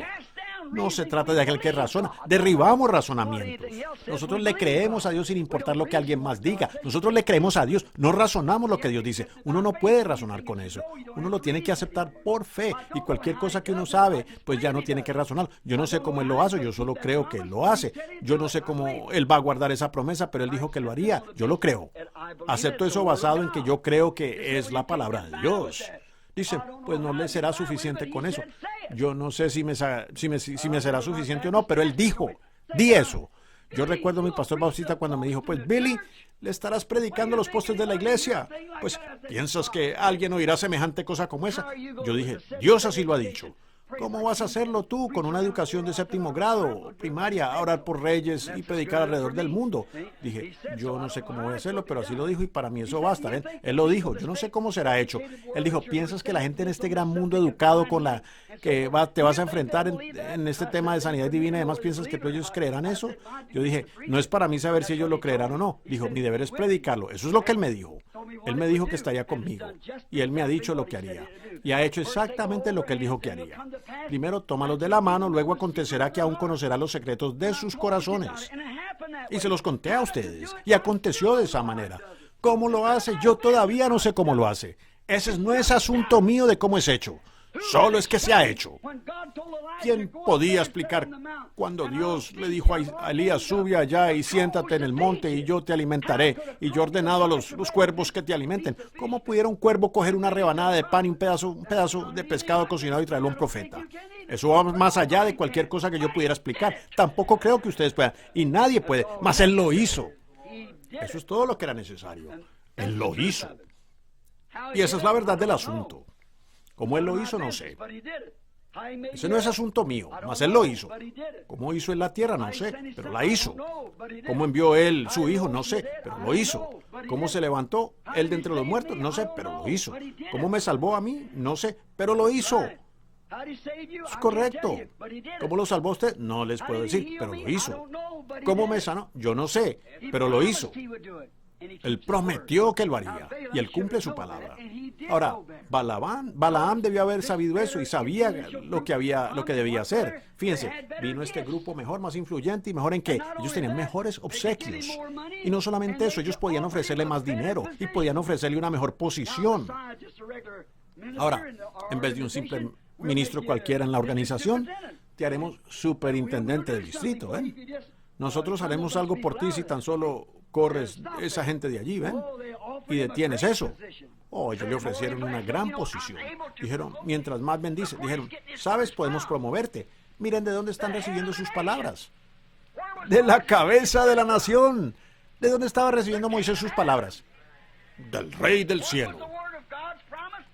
No se trata de aquel que razona. Derribamos razonamientos. Nosotros le creemos a Dios sin importar lo que alguien más diga. Nosotros le creemos a Dios. No razonamos lo que Dios dice. Uno no puede razonar con eso. Uno lo tiene que aceptar por fe. Y cualquier cosa que uno sabe, pues ya no tiene que razonar. Yo no sé cómo Él lo hace. Yo solo creo que Él lo hace. Yo no sé cómo Él va a guardar esa promesa, pero Él dijo que lo haría. Yo lo creo. Acepto eso basado en que yo creo que es la palabra de Dios. Dicen, pues no le será suficiente con eso. Yo no sé si me será suficiente o no, pero él dijo, di eso. Yo recuerdo a mi pastor Bautista cuando me dijo, pues Billy, le estarás predicando a los postes de la iglesia. Pues, ¿piensas que alguien oirá semejante cosa como esa? Yo dije, Dios así lo ha dicho. ¿Cómo vas a hacerlo tú con una educación de séptimo grado, primaria, orar por reyes y predicar alrededor del mundo? Dije, yo no sé cómo voy a hacerlo, pero así lo dijo y para mí eso basta. ¿Ven? Él lo dijo, yo no sé cómo será hecho. Él dijo, ¿piensas que la gente en este gran mundo educado con la que te vas a enfrentar en este tema de sanidad divina, además piensas que ellos creerán eso? Yo dije, no es para mí saber si ellos lo creerán o no. Dijo, mi deber es predicarlo. Eso es lo que él me dijo. Él me dijo que estaría conmigo y él me ha dicho lo que haría y ha hecho exactamente lo que él dijo que haría. Primero tómalos de la mano, luego acontecerá que aún conocerá los secretos de sus corazones. Y se los conté a ustedes y aconteció de esa manera. ¿Cómo lo hace? Yo todavía no sé cómo lo hace. Ese no es asunto mío de cómo es hecho. Solo es que se ha hecho. ¿Quién podía explicar cuando Dios le dijo a Elías, sube allá y siéntate en el monte y yo te alimentaré? Y yo he ordenado a los cuervos que te alimenten. ¿Cómo pudiera un cuervo coger una rebanada de pan y un pedazo de pescado cocinado y traerlo a un profeta? Eso va más allá de cualquier cosa que yo pudiera explicar. Tampoco creo que ustedes puedan. Y nadie puede. Mas Él lo hizo. Eso es todo lo que era necesario. Él lo hizo. Y esa es la verdad del asunto. ¿Cómo él lo hizo? No sé. Ese no es asunto mío, mas él lo hizo. ¿Cómo hizo él la tierra? No sé, pero la hizo. ¿Cómo envió él su hijo? No sé, pero lo hizo. ¿Cómo se levantó él de entre los muertos? No sé, pero lo hizo. ¿Cómo me salvó a mí? No sé, pero lo hizo. Es correcto. ¿Cómo lo salvó usted? No les puedo decir, pero lo hizo. ¿Cómo me sanó? Yo no sé, pero lo hizo. Él prometió que lo haría, y él cumple su palabra. Ahora, Balaam debió haber sabido eso y sabía lo que debía hacer. Fíjense, vino este grupo mejor, más influyente y mejor en que ellos tenían mejores obsequios. Y no solamente eso, ellos podían ofrecerle más dinero y podían ofrecerle una mejor posición. Ahora, en vez de un simple ministro cualquiera en la organización, te haremos superintendente del distrito, ¿ven? Nosotros haremos algo por ti si tan solo corres esa gente de allí, ¿ven? Y detienes eso. Oh, ellos le ofrecieron una gran posición. Dijeron, mientras más bendice, dijeron, ¿sabes? Podemos promoverte. Miren de dónde están recibiendo sus palabras. De la cabeza de la nación. ¿De dónde estaba recibiendo Moisés sus palabras? Del Rey del cielo.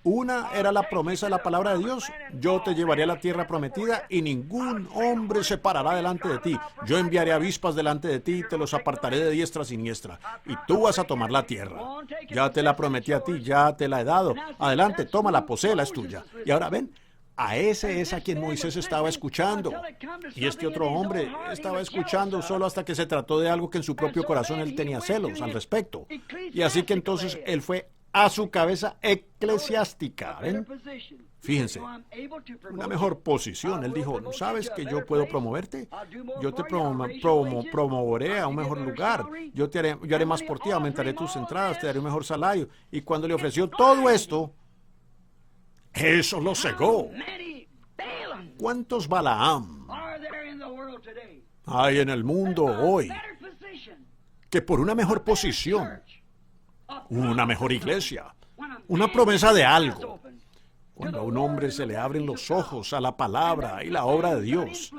Una era la promesa de la palabra de Dios. Yo te llevaré a la tierra prometida y ningún hombre se parará delante de ti. Yo enviaré avispas delante de ti y te los apartaré de diestra a siniestra. Y tú vas a tomar la tierra. Ya te la prometí a ti, ya te la he dado. Adelante, tómala, poséela, es tuya. Y ahora ven, a ese es a quien Moisés estaba escuchando. Y este otro hombre estaba escuchando solo hasta que se trató de algo que en su propio corazón él tenía celos al respecto. Y así que entonces él fue a su cabeza eclesiástica. ¿Ven? Fíjense, una mejor posición. Él dijo, ¿sabes que yo puedo promoverte? Yo te promoveré a un mejor lugar. Yo haré más por ti, aumentaré tus entradas, te daré un mejor salario. Y cuando le ofreció todo esto, eso lo cegó. ¿Cuántos Balaam hay en el mundo hoy que por una mejor posición, una mejor iglesia, una promesa de algo, cuando a un hombre se le abren los ojos a la palabra y la obra de Dios,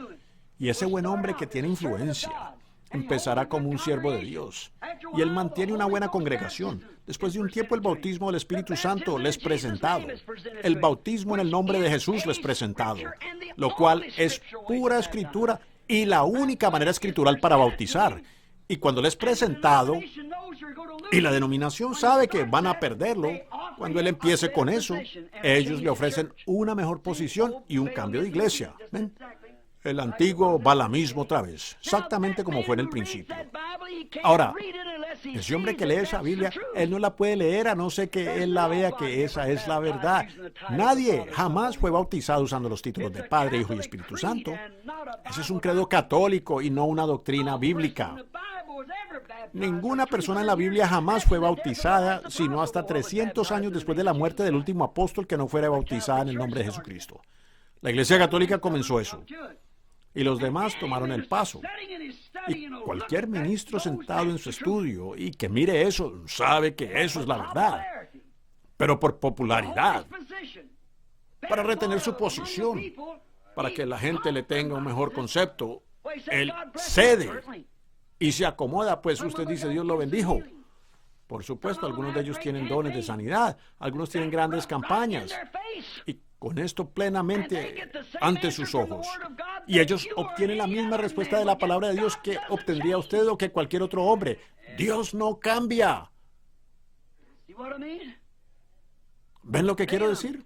y ese buen hombre que tiene influencia empezará como un siervo de Dios, y él mantiene una buena congregación. Después de un tiempo el bautismo del Espíritu Santo les presentado, el bautismo en el nombre de Jesús les presentado, lo cual es pura escritura y la única manera escritural para bautizar. Y cuando les presentado, y la denominación sabe que van a perderlo, cuando él empiece con eso, ellos le ofrecen una mejor posición y un cambio de iglesia. ¿Ven? El antiguo balamismo otra vez, exactamente como fue en el principio. Ahora, ese hombre que lee esa Biblia, él no la puede leer a no ser que él la vea que esa es la verdad. Nadie jamás fue bautizado usando los títulos de Padre, Hijo y Espíritu Santo. Ese es un credo católico y no una doctrina bíblica. Ninguna persona en la Biblia jamás fue bautizada, sino hasta 300 años después de la muerte del último apóstol que no fuera bautizada en el nombre de Jesucristo. La Iglesia Católica comenzó eso. Y los demás tomaron el paso. Y cualquier ministro sentado en su estudio y que mire eso, sabe que eso es la verdad. Pero por popularidad, para retener su posición, para que la gente le tenga un mejor concepto, él cede y se acomoda, pues usted dice, Dios lo bendijo. Por supuesto, algunos de ellos tienen dones de sanidad, algunos tienen grandes campañas, y con esto plenamente ante sus ojos. Y ellos obtienen la misma respuesta de la palabra de Dios que obtendría usted o que cualquier otro hombre. Dios no cambia. ¿Ven lo que quiero decir?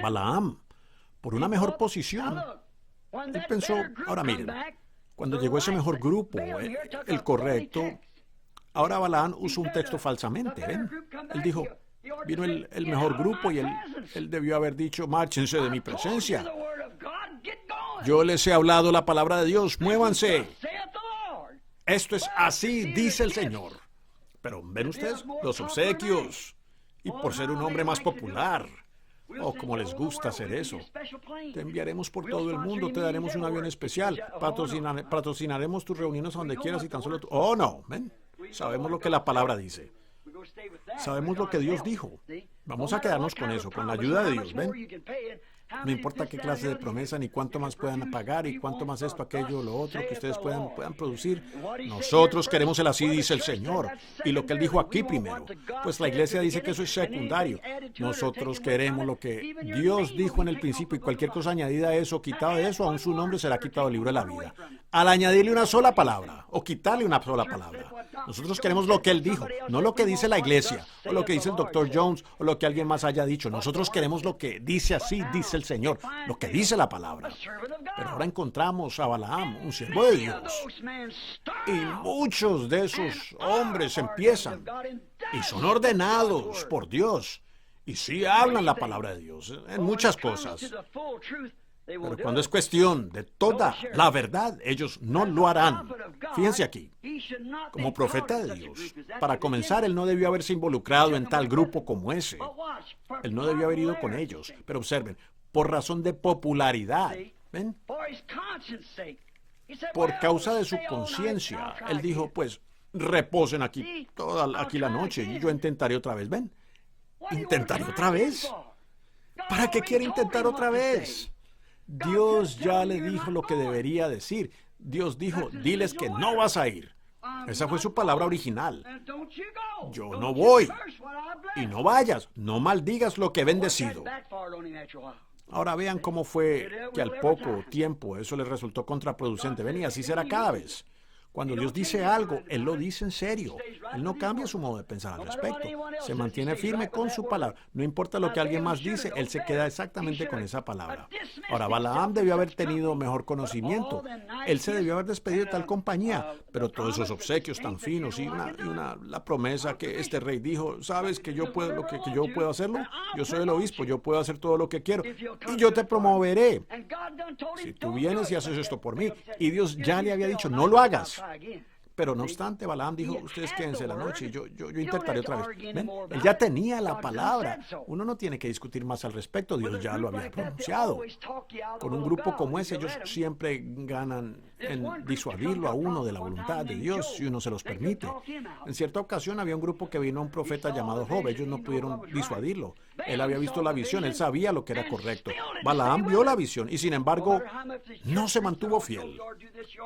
Balaam, por una mejor posición. Él pensó, ahora miren, cuando llegó ese mejor grupo, el correcto, ahora Balaam usó un texto falsamente. ¿Ven? Él dijo, vino el mejor grupo y él debió haber dicho, márchense de mi presencia. Yo les he hablado la palabra de Dios, muévanse. Esto es así, dice el Señor. Pero ven ustedes, los obsequios, y por ser un hombre más popular, oh, como les gusta hacer eso. Te enviaremos por todo el mundo, te daremos un avión especial, patrocinaremos tus reuniones a donde quieras y tan solo tú. Oh, no, ven, sabemos lo que la palabra dice. Sabemos lo que Dios dijo. Vamos a quedarnos con eso, con la ayuda de Dios, ¿ven? No importa qué clase de promesa, ni cuánto más puedan pagar, y cuánto más esto, aquello, lo otro, que ustedes puedan producir. Nosotros queremos el así, dice el Señor. Y lo que Él dijo aquí primero. Pues la iglesia dice que eso es secundario. Nosotros queremos lo que Dios dijo en el principio, y cualquier cosa añadida a eso, quitada de eso, aún su nombre será quitado del libro de la vida. Al añadirle una sola palabra, o quitarle una sola palabra. Nosotros queremos lo que Él dijo, no lo que dice la iglesia, o lo que dice el Dr. Jones, o lo que alguien más haya dicho. Nosotros queremos lo que dice así, dice el Señor, lo que dice la palabra. Pero ahora encontramos a Balaam, un siervo de Dios. Y muchos de esos hombres empiezan y son ordenados por Dios. Y sí hablan la palabra de Dios en muchas cosas. Pero cuando es cuestión de toda la verdad, ellos no lo harán. Fíjense aquí, como profeta de Dios, para comenzar, él no debió haberse involucrado en tal grupo como ese. Él no debió haber ido con ellos. Pero observen, por razón de popularidad, ¿ven? Por causa de su conciencia, él dijo, pues, reposen aquí aquí la noche y yo intentaré otra vez. ¿Ven? ¿Intentaré otra vez? ¿Para qué quiere intentar otra vez? Dios ya le dijo lo que debería decir. Dios dijo, diles que no vas a ir. Esa fue su palabra original. Yo no voy. Y no vayas, no maldigas lo que he bendecido. Ahora vean cómo fue que al poco tiempo eso les resultó contraproducente. Ven, y así será cada vez. Cuando Dios dice algo, Él lo dice en serio. Él no cambia su modo de pensar al respecto. Se mantiene firme con su palabra. No importa lo que alguien más dice, Él se queda exactamente con esa palabra. Ahora, Balaam debió haber tenido mejor conocimiento. Él se debió haber despedido de tal compañía. Pero todos esos obsequios tan finos y la promesa que este rey dijo, ¿sabes que yo puedo yo puedo hacerlo? Yo soy el obispo, yo puedo hacer todo lo que quiero. Y yo te promoveré. Si tú vienes y haces esto por mí. Y Dios ya le había dicho, no lo hagas. Pero no obstante, Balaam dijo, ustedes quédense la noche y yo intentaré otra vez. ¿Ven? Él ya tenía la palabra. Uno no tiene que discutir más al respecto. Dios ya lo había pronunciado. Con un grupo como ese, ellos siempre ganan en disuadirlo a uno de la voluntad de Dios si uno se los permite. En cierta ocasión había un grupo que vino a un profeta llamado Job. Ellos no pudieron disuadirlo. Él había visto la visión, él sabía lo que era correcto. Balaam vio la visión y sin embargo no se mantuvo fiel.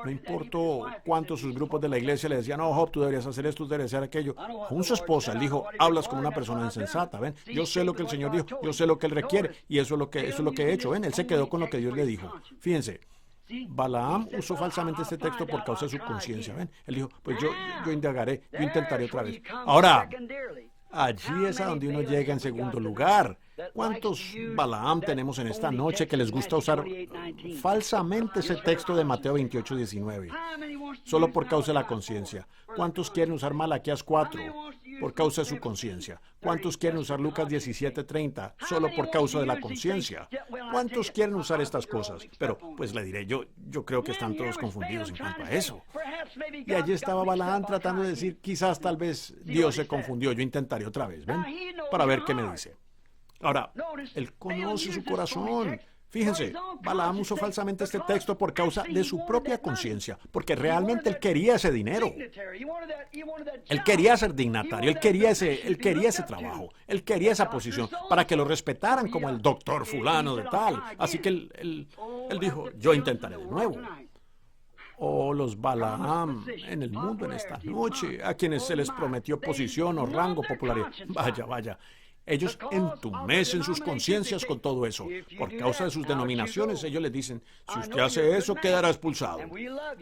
No importó cuántos sus grupos de la iglesia le decían, no, Job, tú deberías hacer esto, tú deberías hacer aquello. Con su esposa, él dijo, hablas como una persona insensata, ¿ven? Yo sé lo que el Señor dijo, yo sé lo que Él requiere y eso es lo que he hecho, ¿ven? Él se quedó con lo que Dios le dijo. Fíjense, Balaam usó falsamente este texto por causa de su conciencia, ¿ven? Él dijo, pues yo indagaré, yo intentaré otra vez. Ahora, allí es a donde uno llega en segundo lugar. ¿Cuántos Balaam tenemos en esta noche que les gusta usar falsamente ese texto de Mateo 28:19? Solo por causa de la conciencia. ¿Cuántos quieren usar Malaquías 4 por causa de su conciencia? ¿Cuántos quieren usar Lucas 17:30 solo por causa de la conciencia? ¿Cuántos quieren usar estas cosas? Pero, pues le diré, yo creo que están todos confundidos en cuanto a eso. Y allí estaba Balaam tratando de decir, quizás tal vez Dios se confundió, yo intentaré otra vez, ¿ven? Para ver qué me dice. Ahora, él conoce su corazón. Fíjense, Balaam usó falsamente este texto por causa de su propia conciencia, porque realmente él quería ese dinero. Él quería ser dignatario, él quería ese trabajo, él quería esa posición, para que lo respetaran como el doctor fulano de tal. Así que él dijo, yo intentaré de nuevo. Oh, los Balaam en el mundo en esta noche, a quienes se les prometió posición o rango, popularidad. Vaya. Ellos entumecen sus conciencias con todo eso. Por causa de sus denominaciones, ellos les dicen, si usted hace eso, quedará expulsado.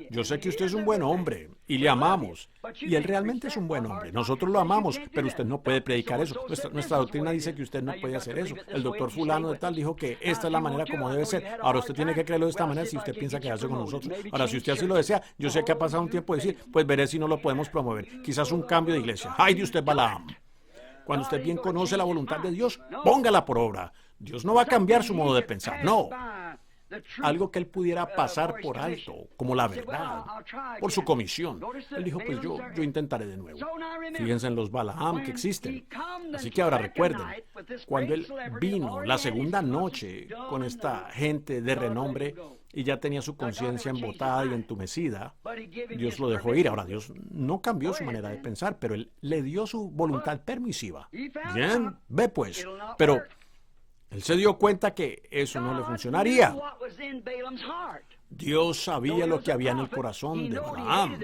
Yo sé que usted es un buen hombre y le amamos. Y él realmente es un buen hombre. Nosotros lo amamos, pero usted no puede predicar eso. Nuestra doctrina dice que usted no puede hacer eso. El doctor fulano de tal dijo que esta es la manera como debe ser. Ahora usted tiene que creerlo de esta manera si usted piensa quedarse con nosotros. Ahora, si usted así lo desea, yo sé que ha pasado un tiempo de decir, pues veré si no lo podemos promover. Quizás un cambio de iglesia. ¡Ay de usted, Balaam! Cuando usted bien conoce la voluntad de Dios, póngala por obra. Dios no va a cambiar su modo de pensar, no. Algo que él pudiera pasar por alto, como la verdad, por su comisión. Él dijo, pues yo intentaré de nuevo. Fíjense en los Balaam que existen. Así que ahora recuerden, cuando él vino la segunda noche con esta gente de renombre y ya tenía su conciencia embotada y entumecida, Dios lo dejó ir. Ahora, Dios no cambió su manera de pensar, pero él le dio su voluntad permisiva. Bien, ve pues. Pero Él se dio cuenta que eso no le funcionaría. Dios sabía lo que había en el corazón de Balaam.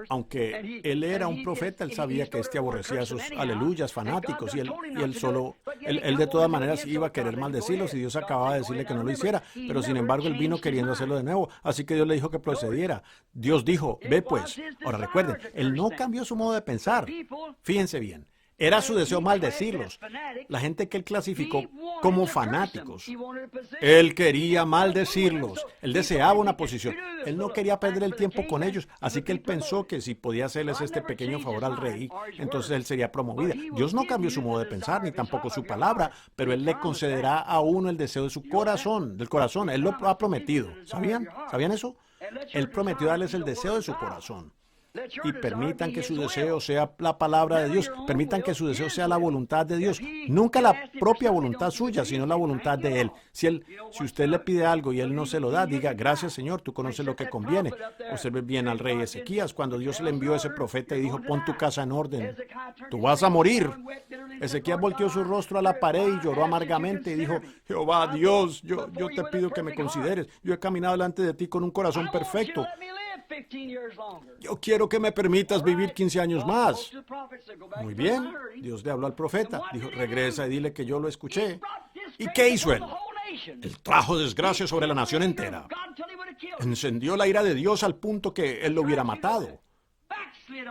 Aunque él era un profeta, él sabía que éste aborrecía a esos aleluyas fanáticos y él de todas maneras iba a querer maldecirlos y Dios acababa de decirle que no lo hiciera, pero sin embargo él vino queriendo hacerlo de nuevo, así que Dios le dijo que procediera. Dios dijo, ve pues. Ahora recuerden, él no cambió su modo de pensar. Fíjense bien. Era su deseo maldecirlos. La gente que él clasificó como fanáticos. Él quería maldecirlos. Él deseaba una posición. Él no quería perder el tiempo con ellos. Así que él pensó que si podía hacerles este pequeño favor al rey, entonces él sería promovida. Dios no cambió su modo de pensar, ni tampoco su palabra, pero él le concederá a uno el deseo de su corazón, del corazón. Él lo ha prometido. ¿Sabían? ¿Sabían eso? Él prometió darles el deseo de su corazón. Y permitan que su deseo sea la palabra de Dios. Permitan que su deseo sea la voluntad de Dios. Nunca la propia voluntad suya, sino la voluntad de Él. Si usted le pide algo y Él no se lo da, diga, gracias Señor, tú conoces lo que conviene. Observe bien al rey Ezequías, cuando Dios le envió a ese profeta y dijo, pon tu casa en orden. Tú vas a morir. Ezequías volteó su rostro a la pared y lloró amargamente y dijo, Jehová Dios, yo te pido que me consideres. Yo he caminado delante de ti con un corazón perfecto. Yo quiero que me permitas vivir 15 años más. Muy bien, Dios le habló al profeta. Dijo, regresa y dile que yo lo escuché. ¿Y qué hizo él? Él trajo desgracia sobre la nación entera. Encendió la ira de Dios al punto que él lo hubiera matado.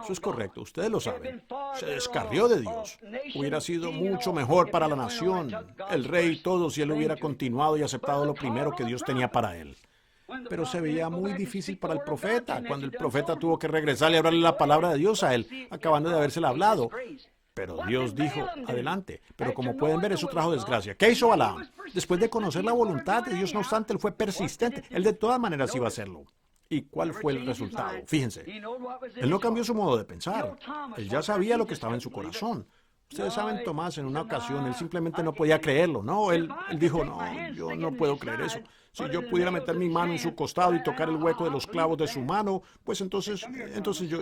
Eso es correcto, ustedes lo saben. Se descarrió de Dios. Hubiera sido mucho mejor para la nación, el rey y todo, si él hubiera continuado y aceptado lo primero que Dios tenía para él. Pero se veía muy difícil para el profeta, cuando el profeta tuvo que regresar y hablarle la palabra de Dios a él, acabando de habérsela hablado. Pero Dios dijo, adelante. Pero como pueden ver, eso trajo desgracia. ¿Qué hizo Balaam? Después de conocer la voluntad de Dios, no obstante, él fue persistente. Él de todas maneras iba a hacerlo. ¿Y cuál fue el resultado? Fíjense, él no cambió su modo de pensar. Él ya sabía lo que estaba en su corazón. Ustedes saben, Tomás, en una ocasión, él simplemente no podía creerlo. No, él dijo, no, yo no puedo creer eso. Si yo pudiera meter mi mano en su costado y tocar el hueco de los clavos de su mano, pues entonces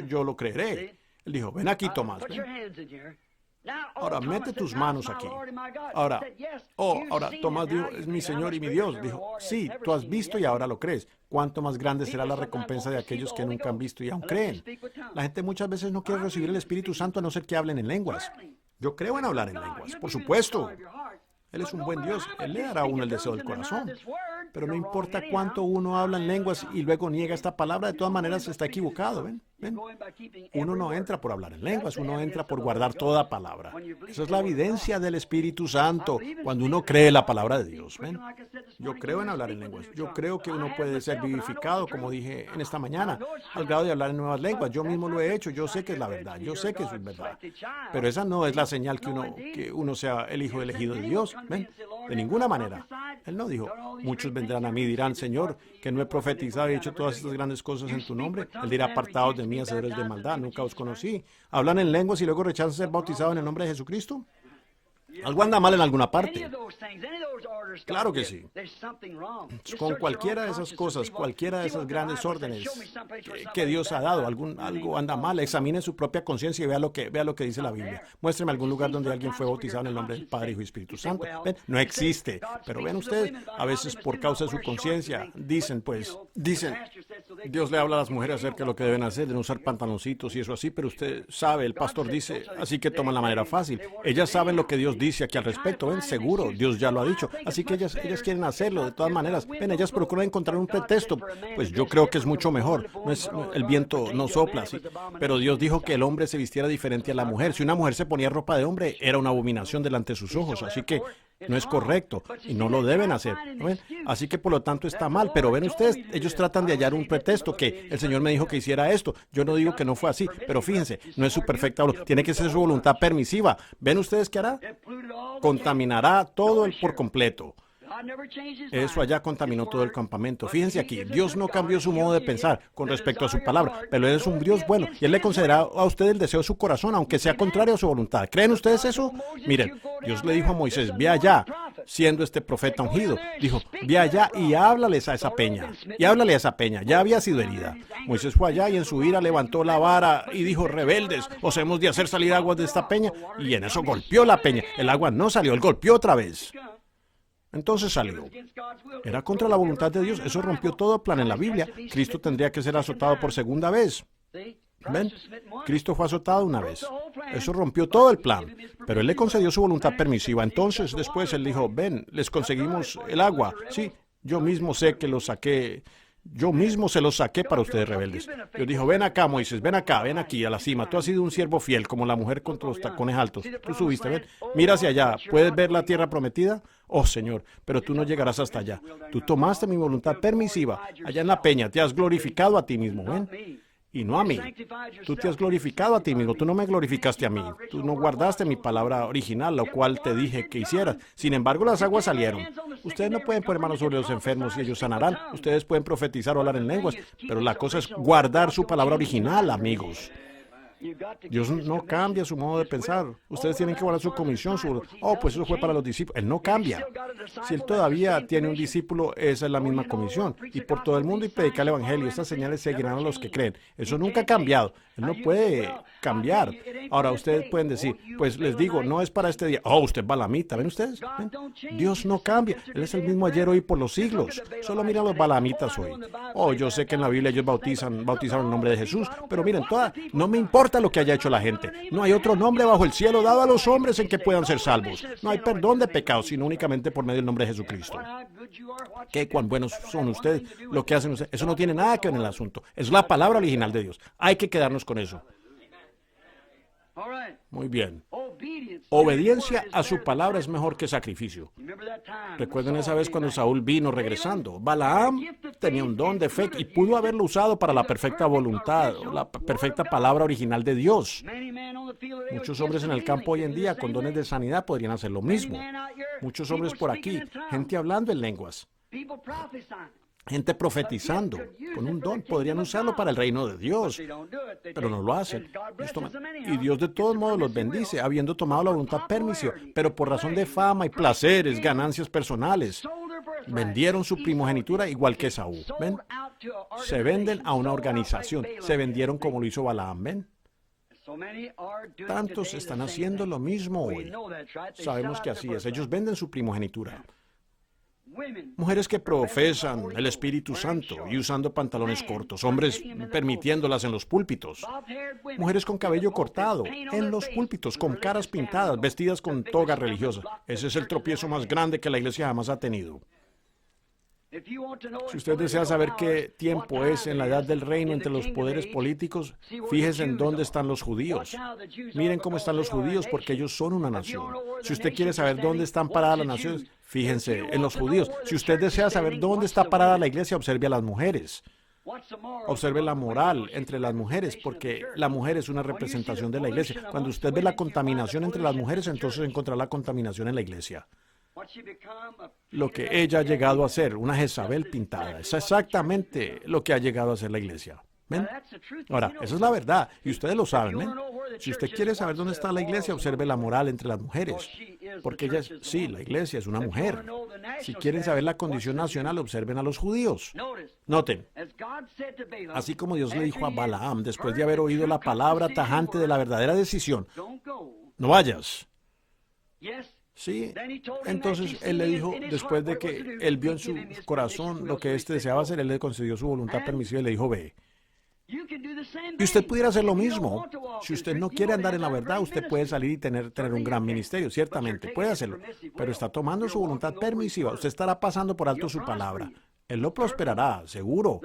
yo lo creeré. Él dijo, ven aquí, Tomás. Ven. Ahora, mete tus manos aquí. Ahora, Tomás dijo, es mi Señor y mi Dios. Dijo, sí, tú has visto y ahora lo crees. ¿Cuánto más grande será la recompensa de aquellos que nunca han visto y aún creen? La gente muchas veces no quiere recibir el Espíritu Santo a no ser que hablen en lenguas. Yo creo en hablar en lenguas, por supuesto. Él es un buen Dios. Él le dará a uno el deseo del corazón. Pero no importa cuánto uno habla en lenguas y luego niega esta palabra, de todas maneras está equivocado. ¿Ven? Uno no entra por hablar en lenguas, uno entra por guardar toda palabra. Esa es la evidencia del Espíritu Santo, cuando uno cree la palabra de Dios. ¿Ven? Yo creo en hablar en lenguas. Yo creo que uno puede ser vivificado, como dije en esta mañana, al grado de hablar en nuevas lenguas. Yo mismo lo he hecho, yo sé que es la verdad, yo sé que eso es verdad. Pero esa no es la señal que uno sea el hijo elegido de Dios. ¿Ven? De ninguna manera. Él no dijo, muchos vendrán a mí y dirán, Señor, que no he profetizado y hecho todas estas grandes cosas en tu nombre. Él dirá, apartados de mí, hacedores de maldad, nunca os conocí. ¿Hablan en lenguas y luego rechazan ser bautizados en el nombre de Jesucristo? Algo anda mal en alguna parte. Claro que sí. Con cualquiera de esas cosas, cualquiera de esas grandes órdenes que Dios ha dado, algo anda mal. Examine su propia conciencia y vea lo que dice la Biblia. Muéstreme algún lugar donde alguien fue bautizado en el nombre del Padre, Hijo y Espíritu Santo. ¿Ven? No existe. Pero ven ustedes, a veces por causa de su conciencia, dicen, Dios le habla a las mujeres acerca de lo que deben hacer, de no usar pantaloncitos y eso así, pero usted sabe, el pastor dice, así que toman la manera fácil. Ellas saben lo que Dios dice aquí al respecto, ven, seguro, Dios ya lo ha dicho. Así que ellas quieren hacerlo de todas maneras. Ven, ellas procuran encontrar un pretexto. Pues yo creo que es mucho mejor. El viento no sopla así. Pero Dios dijo que el hombre se vistiera diferente a la mujer. Si una mujer se ponía ropa de hombre, era una abominación delante de sus ojos. Así que no es correcto y no lo deben hacer. ¿Ven? Así que por lo tanto está mal. Pero ven ustedes, ellos tratan de hallar un pretexto, que el Señor me dijo que hiciera esto. Yo no digo que no fue así, pero fíjense, no es su perfecta voluntad. Tiene que ser su voluntad permisiva. ¿Ven ustedes qué hará? Contaminará todo por completo. Eso allá contaminó todo el campamento. Fíjense aquí, Dios no cambió su modo de pensar con respecto a su palabra, pero Él es un Dios bueno y Él le concederá a usted el deseo de su corazón, aunque sea contrario a su voluntad. ¿Creen ustedes eso? Miren, Dios le dijo a Moisés, ve allá, siendo este profeta ungido. Dijo, ve allá y háblales a esa peña. Y háblale a esa peña, ya había sido herida. Moisés fue allá y en su ira levantó la vara y dijo, rebeldes, os hemos de hacer salir aguas de esta peña. Y en eso golpeó la peña. El agua no salió, Él golpeó otra vez. Entonces salió. Era contra la voluntad de Dios. Eso rompió todo plan en la Biblia. Cristo tendría que ser azotado por segunda vez. ¿Ven? Cristo fue azotado una vez. Eso rompió todo el plan. Pero Él le concedió su voluntad permisiva. Entonces, después Él dijo, ven, les conseguimos el agua. Sí, yo mismo sé que lo saqué. Yo mismo se los saqué para ustedes rebeldes. Dios dijo, ven acá, Moisés, ven acá, ven aquí, a la cima. Tú has sido un siervo fiel, como la mujer contra los tacones altos. Tú subiste, ven. Mira hacia allá. ¿Puedes ver la tierra prometida? Oh, Señor, pero tú no llegarás hasta allá. Tú tomaste mi voluntad permisiva. Allá en la peña, te has glorificado a ti mismo, ven. Y no a mí. Tú te has glorificado a ti mismo, tú no me glorificaste a mí. Tú no guardaste mi palabra original, lo cual te dije que hicieras. Sin embargo, las aguas salieron. Ustedes no pueden poner manos sobre los enfermos y ellos sanarán. Ustedes pueden profetizar o hablar en lenguas, pero la cosa es guardar su palabra original, amigos. Dios no cambia su modo de pensar. Ustedes tienen que guardar su comisión. Pues eso fue para los discípulos. Él no cambia. Si Él todavía tiene un discípulo, esa es la misma comisión. Y por todo el mundo y predicar el Evangelio. Estas señales seguirán a los que creen. Eso nunca ha cambiado. Él no puede cambiar. Ahora, ustedes pueden decir, pues les digo, no es para este día. Usted es balamita. ¿Ven ustedes? ¿Ven? Dios no cambia. Él es el mismo ayer, hoy, por los siglos. Solo miren los balamitas hoy. Yo sé que en la Biblia ellos bautizaron en el nombre de Jesús. Pero miren, no me importa lo que haya hecho la gente. No hay otro nombre bajo el cielo dado a los hombres en que puedan ser salvos. No hay perdón de pecados, sino únicamente por medio del nombre de Jesucristo. ¿Qué cuán buenos son ustedes? Lo que hacen ustedes, eso no tiene nada que ver en el asunto. Es la palabra original de Dios. Hay que quedarnos con eso. Muy bien. Obediencia a su palabra es mejor que sacrificio. Recuerden esa vez cuando Saúl vino regresando. Balaam tenía un don de fe y pudo haberlo usado para la perfecta voluntad, o la perfecta palabra original de Dios. Muchos hombres en el campo hoy en día con dones de sanidad podrían hacer lo mismo. Muchos hombres por aquí, gente hablando en lenguas. Gente profetizando con un don, podrían usarlo para el reino de Dios, pero no lo hacen. Y Dios de todos modos los bendice, habiendo tomado la voluntad permisiva, pero por razón de fama y placeres, ganancias personales, vendieron su primogenitura igual que Saúl. ¿Ven? Se venden a una organización, se vendieron como lo hizo Balaam. ¿Ven? Tantos están haciendo lo mismo hoy. Sabemos que así es, ellos venden su primogenitura. Mujeres que profesan el Espíritu Santo y usando pantalones cortos, hombres permitiéndolas en los púlpitos, mujeres con cabello cortado en los púlpitos, con caras pintadas, vestidas con toga religiosa. Ese es el tropiezo más grande que la iglesia jamás ha tenido. Si usted desea saber qué tiempo es en la edad del reino entre los poderes políticos, fíjese en dónde están los judíos. Miren cómo están los judíos, porque ellos son una nación. Si usted quiere saber dónde están paradas las naciones, fíjense en los judíos. Si usted desea saber dónde está parada la iglesia, observe a las mujeres. Observe la moral entre las mujeres, porque la mujer es una representación de la iglesia. Cuando usted ve la contaminación entre las mujeres, entonces encontrará la contaminación en la iglesia. Lo que ella ha llegado a ser, una Jezabel pintada, es exactamente lo que ha llegado a ser la iglesia. ¿Ven? Ahora, esa es la verdad, y ustedes lo saben, ¿ven? Si usted quiere saber dónde está la iglesia, observe la moral entre las mujeres, porque ella sí, la iglesia es una mujer. Si quieren saber la condición nacional, observen a los judíos. Noten, así como Dios le dijo a Balaam, después de haber oído la palabra tajante de la verdadera decisión, no vayas. Sí, entonces Él le dijo, después de que Él vio en su corazón lo que éste deseaba hacer, Él le concedió su voluntad permisiva y le dijo, ve. Y usted pudiera hacer lo mismo. Si usted no quiere andar en la verdad, usted puede salir y tener un gran ministerio, ciertamente, puede hacerlo, pero está tomando su voluntad permisiva, usted estará pasando por alto su palabra. Él lo prosperará, seguro.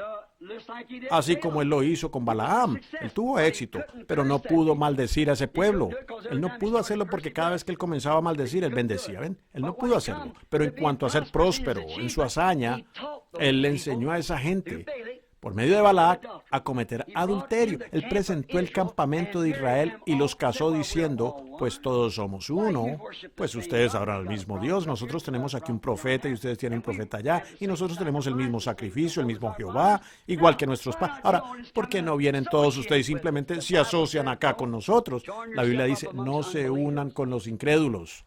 Así como Él lo hizo con Balaam. Él tuvo éxito, pero no pudo maldecir a ese pueblo. Él no pudo hacerlo porque cada vez que Él comenzaba a maldecir, Él bendecía. ¿Ven? Él no pudo hacerlo. Pero en cuanto a ser próspero en su hazaña, Él le enseñó a esa gente, por medio de Balac, a cometer adulterio. Él presentó el campamento de Israel y los casó diciendo, pues todos somos uno, pues ustedes adoran al mismo Dios, nosotros tenemos aquí un profeta y ustedes tienen un profeta allá, y nosotros tenemos el mismo sacrificio, el mismo Jehová, igual que nuestros padres. Ahora, ¿por qué no vienen todos ustedes y simplemente se asocian acá con nosotros? La Biblia dice, no se unan con los incrédulos,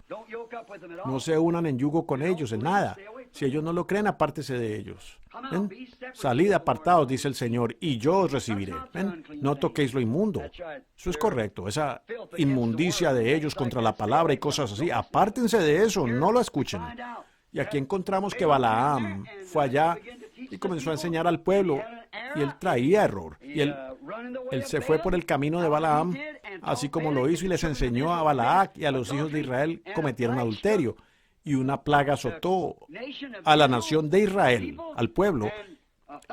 no se unan en yugo con ellos, en nada. Si ellos no lo creen, apártese de ellos. ¿Ven? Salid apartados, dice el Señor, y yo os recibiré. ¿Ven? No toquéis lo inmundo. Eso es correcto. Esa inmundicia de ellos contra la palabra y cosas así. Apártense de eso, no lo escuchen. Y aquí encontramos que Balaam fue allá y comenzó a enseñar al pueblo, y él traía error. Y él se fue por el camino de Balaam, así como lo hizo, y les enseñó a Balac y a los hijos de Israel cometieron adulterio. Y una plaga azotó a la nación de Israel, al pueblo,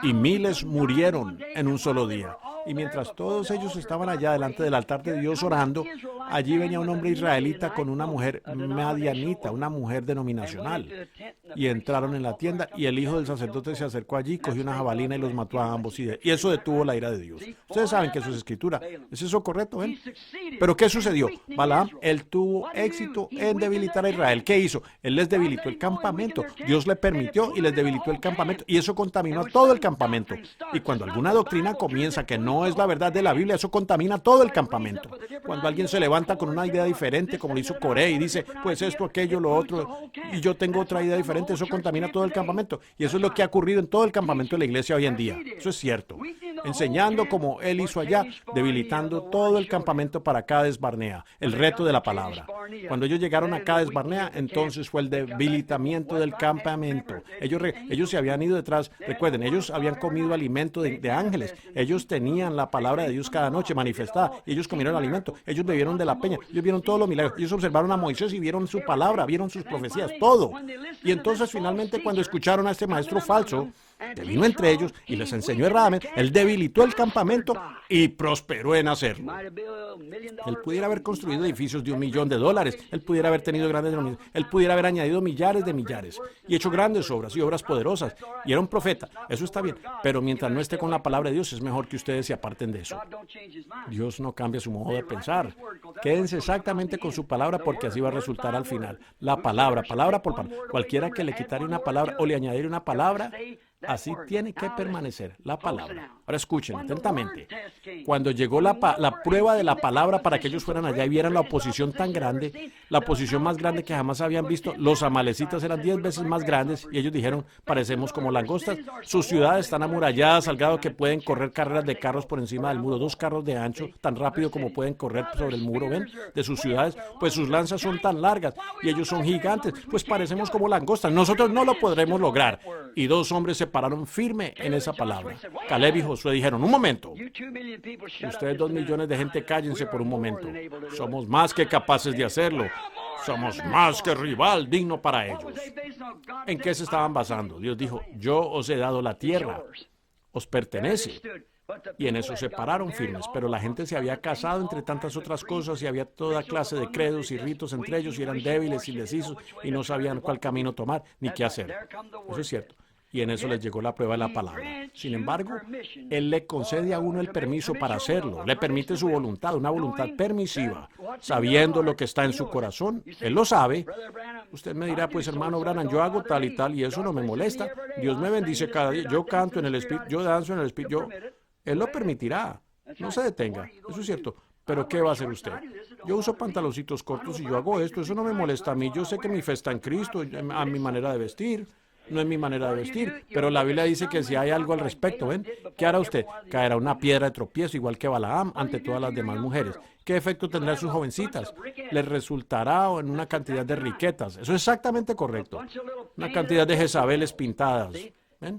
y miles murieron en un solo día. Y mientras todos ellos estaban allá delante del altar de Dios orando, allí venía un hombre israelita con una mujer madianita, una mujer denominacional. Y entraron en la tienda, y el hijo del sacerdote se acercó allí, cogió una jabalina y los mató a ambos. Y eso detuvo la ira de Dios. Ustedes saben que eso es escritura. ¿Es eso correcto? Pero ¿qué sucedió? Balaam, él tuvo éxito en debilitar a Israel. ¿Qué hizo? Él les debilitó el campamento. Dios le permitió y les debilitó el campamento. Y eso contaminó a todo el campamento. Y cuando alguna doctrina comienza que no es la verdad de la Biblia, eso contamina todo el campamento. Cuando alguien se levanta con una idea diferente, como lo hizo Coré, y dice, pues esto, aquello, lo otro, y yo tengo otra idea diferente, eso contamina todo el campamento. Y eso es lo que ha ocurrido en todo el campamento de la iglesia hoy en día. Eso es cierto. Enseñando como él hizo allá, debilitando todo el campamento para Cades Barnea, el reto de la palabra. Cuando ellos llegaron a Cades Barnea, entonces fue el debilitamiento del campamento. Ellos se habían ido detrás, recuerden, ellos habían comido alimento de ángeles. Ellos tenían la palabra de Dios cada noche manifestada, y ellos comieron alimento. Ellos bebieron de la peña, ellos vieron todos los milagros. Ellos observaron a Moisés y vieron su palabra, vieron sus profecías, todo. Y entonces finalmente cuando escucharon a este maestro falso, que vino entre ellos y les enseñó erradamente, él debilitó el campamento y prosperó en hacerlo. Él pudiera haber construido edificios de $1 millón, él pudiera haber tenido grandes denominaciones, él pudiera haber añadido millares de millares y hecho grandes obras y obras poderosas, y era un profeta, eso está bien, pero mientras no esté con la palabra de Dios, es mejor que ustedes se aparten de eso. Dios no cambia su modo de pensar. Quédense exactamente con su palabra, porque así va a resultar al final. La palabra, palabra por palabra. Cualquiera que le quitare una palabra o le añadiera una palabra, así tiene que permanecer la palabra. Ahora escuchen atentamente. Cuando llegó la prueba de la palabra para que ellos fueran allá y vieran la oposición tan grande, la oposición más grande que jamás habían visto, los amalecitas eran 10 veces más grandes, y ellos dijeron, parecemos como langostas, sus ciudades están amuralladas al grado que pueden correr carreras de carros por encima del muro, 2 carros de ancho, tan rápido como pueden correr sobre el muro, ¿ven? De sus ciudades, pues sus lanzas son tan largas, y ellos son gigantes, pues parecemos como langostas, nosotros no lo podremos lograr. Y 2 hombres se pararon firme en esa palabra. Caleb y Josué dijeron, un momento, ustedes 2 millones de gente, cállense por un momento. Somos más que capaces de hacerlo. Somos más que rival digno para ellos. ¿En qué se estaban basando? Dios dijo, yo os he dado la tierra, os pertenece. Y en eso se pararon firmes, pero la gente se había casado entre tantas otras cosas y había toda clase de credos y ritos entre ellos, y eran débiles y indecisos y no sabían cuál camino tomar ni qué hacer. Eso es cierto. Y en eso les llegó la prueba de la palabra. Sin embargo, Él le concede a uno el permiso para hacerlo. Le permite su voluntad, una voluntad permisiva, sabiendo lo que está en su corazón. Él lo sabe. Usted me dirá, pues hermano Branham, yo hago tal y eso no me molesta. Dios me bendice cada día. Yo canto en el Espíritu, yo danzo en el Espíritu. Él lo permitirá. No se detenga. Eso es cierto. Pero ¿qué va a hacer usted? Yo uso pantaloncitos cortos y yo hago esto. Eso no me molesta a mí. Yo sé que mi fe está en Cristo, a mi manera de vestir. No es mi manera de vestir, pero la Biblia dice que si hay algo al respecto, ¿ven? ¿Qué hará usted? Caerá una piedra de tropiezo, igual que Balaam, ante todas las demás mujeres. ¿Qué efecto tendrá en sus jovencitas? Les resultará en una cantidad de riquetas. Eso es exactamente correcto. Una cantidad de Jezabeles pintadas. ¿Ven?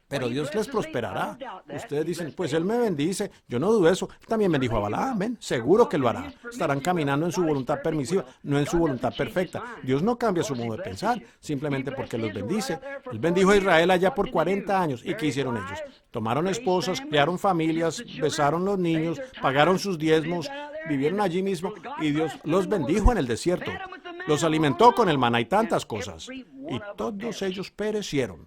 Pero Dios les prosperará. Ustedes dicen, pues Él me bendice. Yo no dudo eso. Él también bendijo a Balaam. ¿Ven? Seguro que lo hará. Estarán caminando en su voluntad permisiva, no en su voluntad perfecta. Dios no cambia su modo de pensar, simplemente porque los bendice. Él bendijo a Israel allá por 40 años. ¿Y qué hicieron ellos? Tomaron esposas, crearon familias, besaron los niños, pagaron sus diezmos, vivieron allí mismo, y Dios los bendijo en el desierto. Los alimentó con el maná y tantas cosas. Y todos ellos perecieron,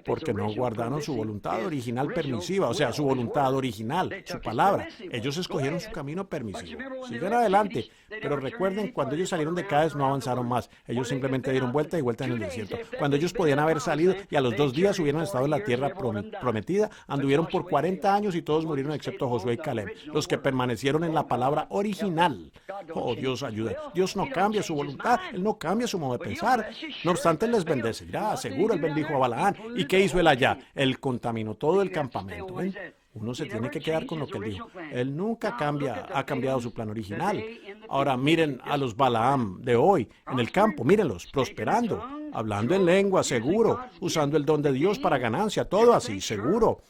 porque no guardaron su voluntad original permisiva, o sea, su voluntad original, su palabra. Ellos escogieron su camino permisivo. Sigan adelante, pero recuerden, cuando ellos salieron de Cades no avanzaron más. Ellos simplemente dieron vuelta y vuelta en el desierto. Cuando ellos podían haber salido y a los 2 días hubieran estado en la tierra prometida, anduvieron por 40 años y todos murieron excepto Josué y Caleb, los que permanecieron en la palabra original. Oh, Dios ayuda. Dios no cambia su voluntad, Él no cambia su modo de pensar. No obstante, les bendecirá. Seguro Él bendijo a Balaam. ¿Y qué hizo él allá? Él contaminó todo el campamento. ¿Ven? Uno se tiene que quedar con lo que él dijo. Él nunca ha cambiado su plan original. Ahora miren a los Balaam de hoy en el campo, mírenlos, prosperando, hablando en lengua, seguro, usando el don de Dios para ganancia, todo así, seguro.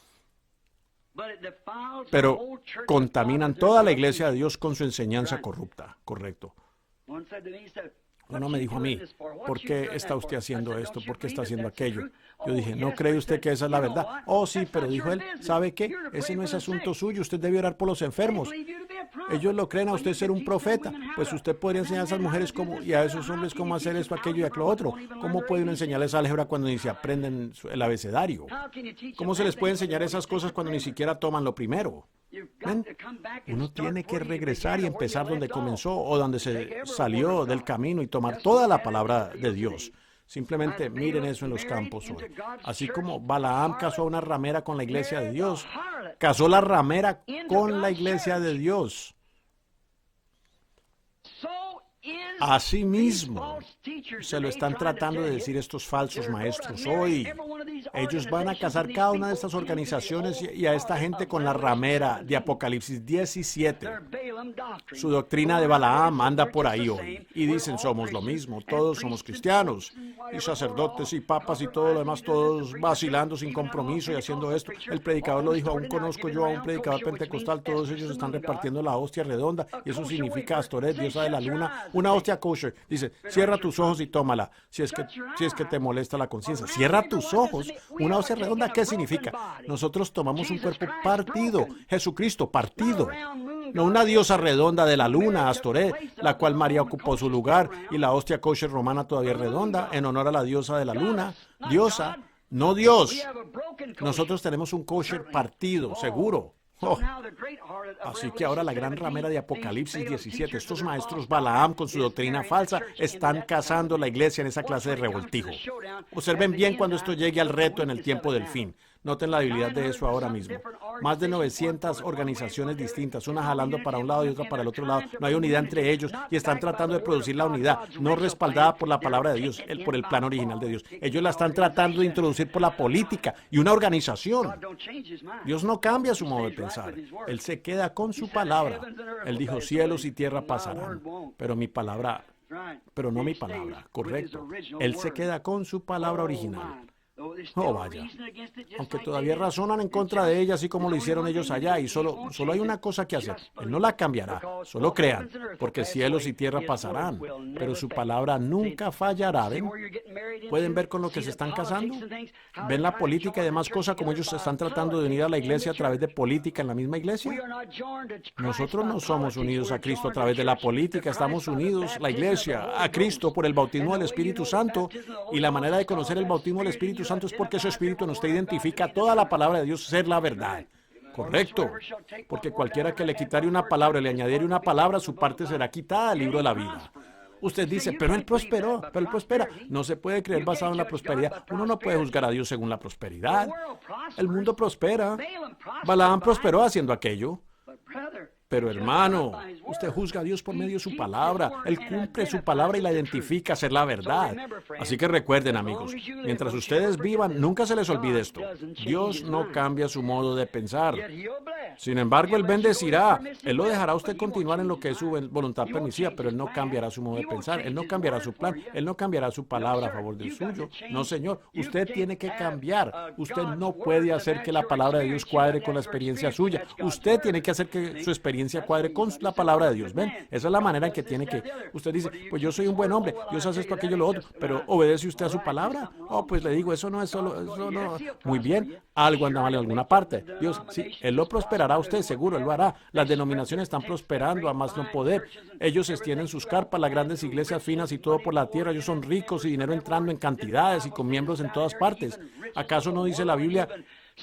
Pero contaminan toda la iglesia de Dios con su enseñanza corrupta, correcto. Uno me dijo a mí, ¿por qué está usted haciendo esto? ¿Por qué está haciendo aquello? Yo dije, ¿no cree usted que esa es la verdad? Oh, sí, pero dijo él, ¿sabe qué? Ese no es asunto suyo, usted debe orar por los enfermos. Ellos lo creen a usted ser un profeta, pues usted podría enseñar a esas mujeres cómo, y a esos hombres cómo hacer esto, aquello y aquello otro. ¿Cómo puede uno enseñarles álgebra cuando ni se aprenden el abecedario? ¿Cómo se les puede enseñar esas cosas cuando ni siquiera toman lo primero? ¿Ven? Uno tiene que regresar y empezar donde comenzó o donde se salió del camino y tomar toda la palabra de Dios. Simplemente miren eso en los campos hoy. Así como Balaam casó a una ramera con la iglesia de Dios, casó la ramera con la iglesia de Dios. Asimismo, se lo están tratando de decir estos falsos maestros hoy. Ellos van a casar cada una de estas organizaciones y a esta gente con la ramera de Apocalipsis 17. Su doctrina de Balaam anda por ahí hoy. Y dicen, somos lo mismo, todos somos cristianos. Y sacerdotes y papas y todo lo demás, todos vacilando sin compromiso y haciendo esto. El predicador lo dijo, aún conozco yo a un predicador pentecostal, todos ellos están repartiendo la hostia redonda. Y eso significa Astoret, diosa de la luna, una hostia kosher. Dice, cierra tus ojos y tómala, si es que te molesta la conciencia. Cierra tus ojos. Una hostia redonda, ¿qué significa? Nosotros tomamos un cuerpo partido, Jesucristo partido. No una diosa redonda de la luna, Astoret, la cual María ocupó su lugar, y la hostia kosher romana todavía es redonda, en honor a la diosa de la luna. Diosa, no Dios. Nosotros tenemos un kosher partido, seguro. Oh. Así que ahora la gran ramera de Apocalipsis 17, estos maestros Balaam con su doctrina falsa, están casando la iglesia en esa clase de revoltijo. Observen bien cuando esto llegue al reto en el tiempo del fin. Noten la debilidad de eso ahora mismo. Más de 900 organizaciones distintas, una jalando para un lado y otra para el otro lado. No hay unidad entre ellos y están tratando de producir la unidad, no respaldada por la palabra de Dios, por el plan original de Dios. Ellos la están tratando de introducir por la política y una organización. Dios no cambia su modo de pensar. Él se queda con su palabra. Él dijo, cielos y tierra pasarán, pero no mi palabra, correcto. Él se queda con su palabra original. Oh, vaya. Aunque todavía razonan en contra de ella, así como lo hicieron ellos allá, y solo hay una cosa que hacer. Él no la cambiará. Solo crean, porque cielos y tierra pasarán, pero su palabra nunca fallará. ¿Ven? ¿Pueden ver con lo que se están casando? ¿Ven la política y demás cosas como ellos están tratando de unir a la iglesia a través de política en la misma iglesia? Nosotros no somos unidos a Cristo a través de la política, estamos unidos, la iglesia, a Cristo por el bautismo del Espíritu Santo, y la manera de conocer el bautismo del Espíritu Santo es porque su Espíritu en usted identifica toda la palabra de Dios ser la verdad. Correcto. Porque cualquiera que le quitare una palabra y le añadiere una palabra, su parte será quitada del libro de la vida. Usted dice, pero él prosperó, pero él prospera. No se puede creer basado en la prosperidad. Uno no puede juzgar a Dios según la prosperidad. El mundo prospera. Balaam prosperó haciendo aquello. Pero hermano, usted juzga a Dios por medio de su palabra. Él cumple su palabra y la identifica ser la verdad. Así que recuerden, amigos, mientras ustedes vivan, nunca se les olvide esto. Dios no cambia su modo de pensar. Sin embargo, Él bendecirá. Él lo dejará a usted continuar en lo que es su voluntad permisiva, pero Él no cambiará su modo de pensar. Él no cambiará su plan. Él no cambiará su palabra a favor del suyo. No, Señor. Usted tiene que cambiar. Usted no puede hacer que la palabra de Dios cuadre con la experiencia suya. Usted tiene que hacer que su experiencia cuadre con la palabra de Dios. ¿Ven? Esa es la manera en que tiene que... Usted dice, pues yo soy un buen hombre, Dios hace esto, aquello, lo otro, pero ¿obedece usted a su palabra? Oh, pues le digo, eso no es solo... Eso no. Muy bien, algo anda mal en alguna parte. Dios, sí, Él lo prosperará a usted, seguro, Él lo hará. Las denominaciones están prosperando a más no poder. Ellos extienden sus carpas, las grandes iglesias finas y todo por la tierra. Ellos son ricos y dinero entrando en cantidades y con miembros en todas partes. ¿Acaso no dice la Biblia...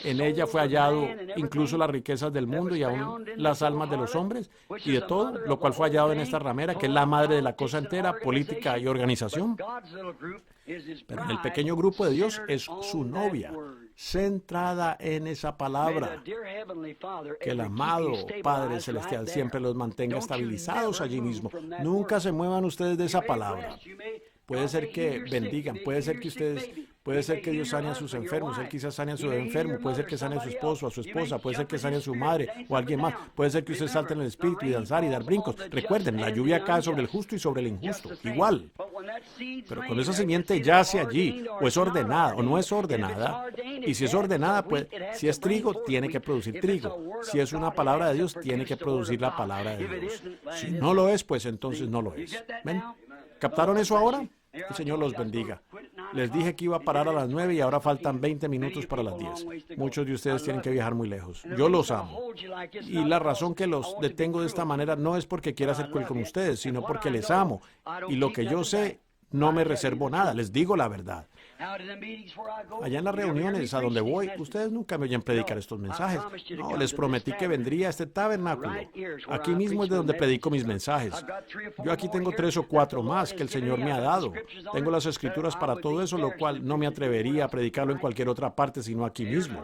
En ella fue hallado incluso las riquezas del mundo y aún las almas de los hombres y de todo, lo cual fue hallado en esta ramera, que es la madre de la cosa entera, política y organización. Pero en el pequeño grupo de Dios es su novia, centrada en esa palabra. Que el amado Padre Celestial siempre los mantenga estabilizados allí mismo. Nunca se muevan ustedes de esa palabra. Puede ser que bendigan, puede ser que ustedes Puede ser que Dios sane a sus enfermos, Él quizás sane a su enfermo, puede ser que sane a su esposo, a su esposa, puede ser que sane a su madre o a alguien más, puede ser que usted salte en el espíritu y danzar y dar brincos. Recuerden, la lluvia cae sobre el justo y sobre el injusto, igual. Pero cuando esa simiente yace allí, o es ordenada o no es ordenada, y si es ordenada, pues si es trigo, tiene que producir trigo. Si es una palabra de Dios, tiene que producir la palabra de Dios. Si no lo es, pues entonces no lo es. ¿Ven? ¿Captaron eso ahora? El Señor los bendiga. Les dije que iba a parar a las 9 y ahora faltan 20 minutos para las 10. Muchos de ustedes tienen que viajar muy lejos. Yo los amo. Y la razón que los detengo de esta manera no es porque quiera ser cruel con ustedes, sino porque les amo. Y lo que yo sé, no me reservo nada. Les digo la verdad. Allá en las reuniones a donde voy, ustedes nunca me oyen predicar estos mensajes. No, les prometí que vendría a este tabernáculo. Aquí mismo es de donde predico mis mensajes. Yo aquí tengo 3 o 4 más que el Señor me ha dado. Tengo las escrituras para todo eso, lo cual no me atrevería a predicarlo en cualquier otra parte, sino aquí mismo.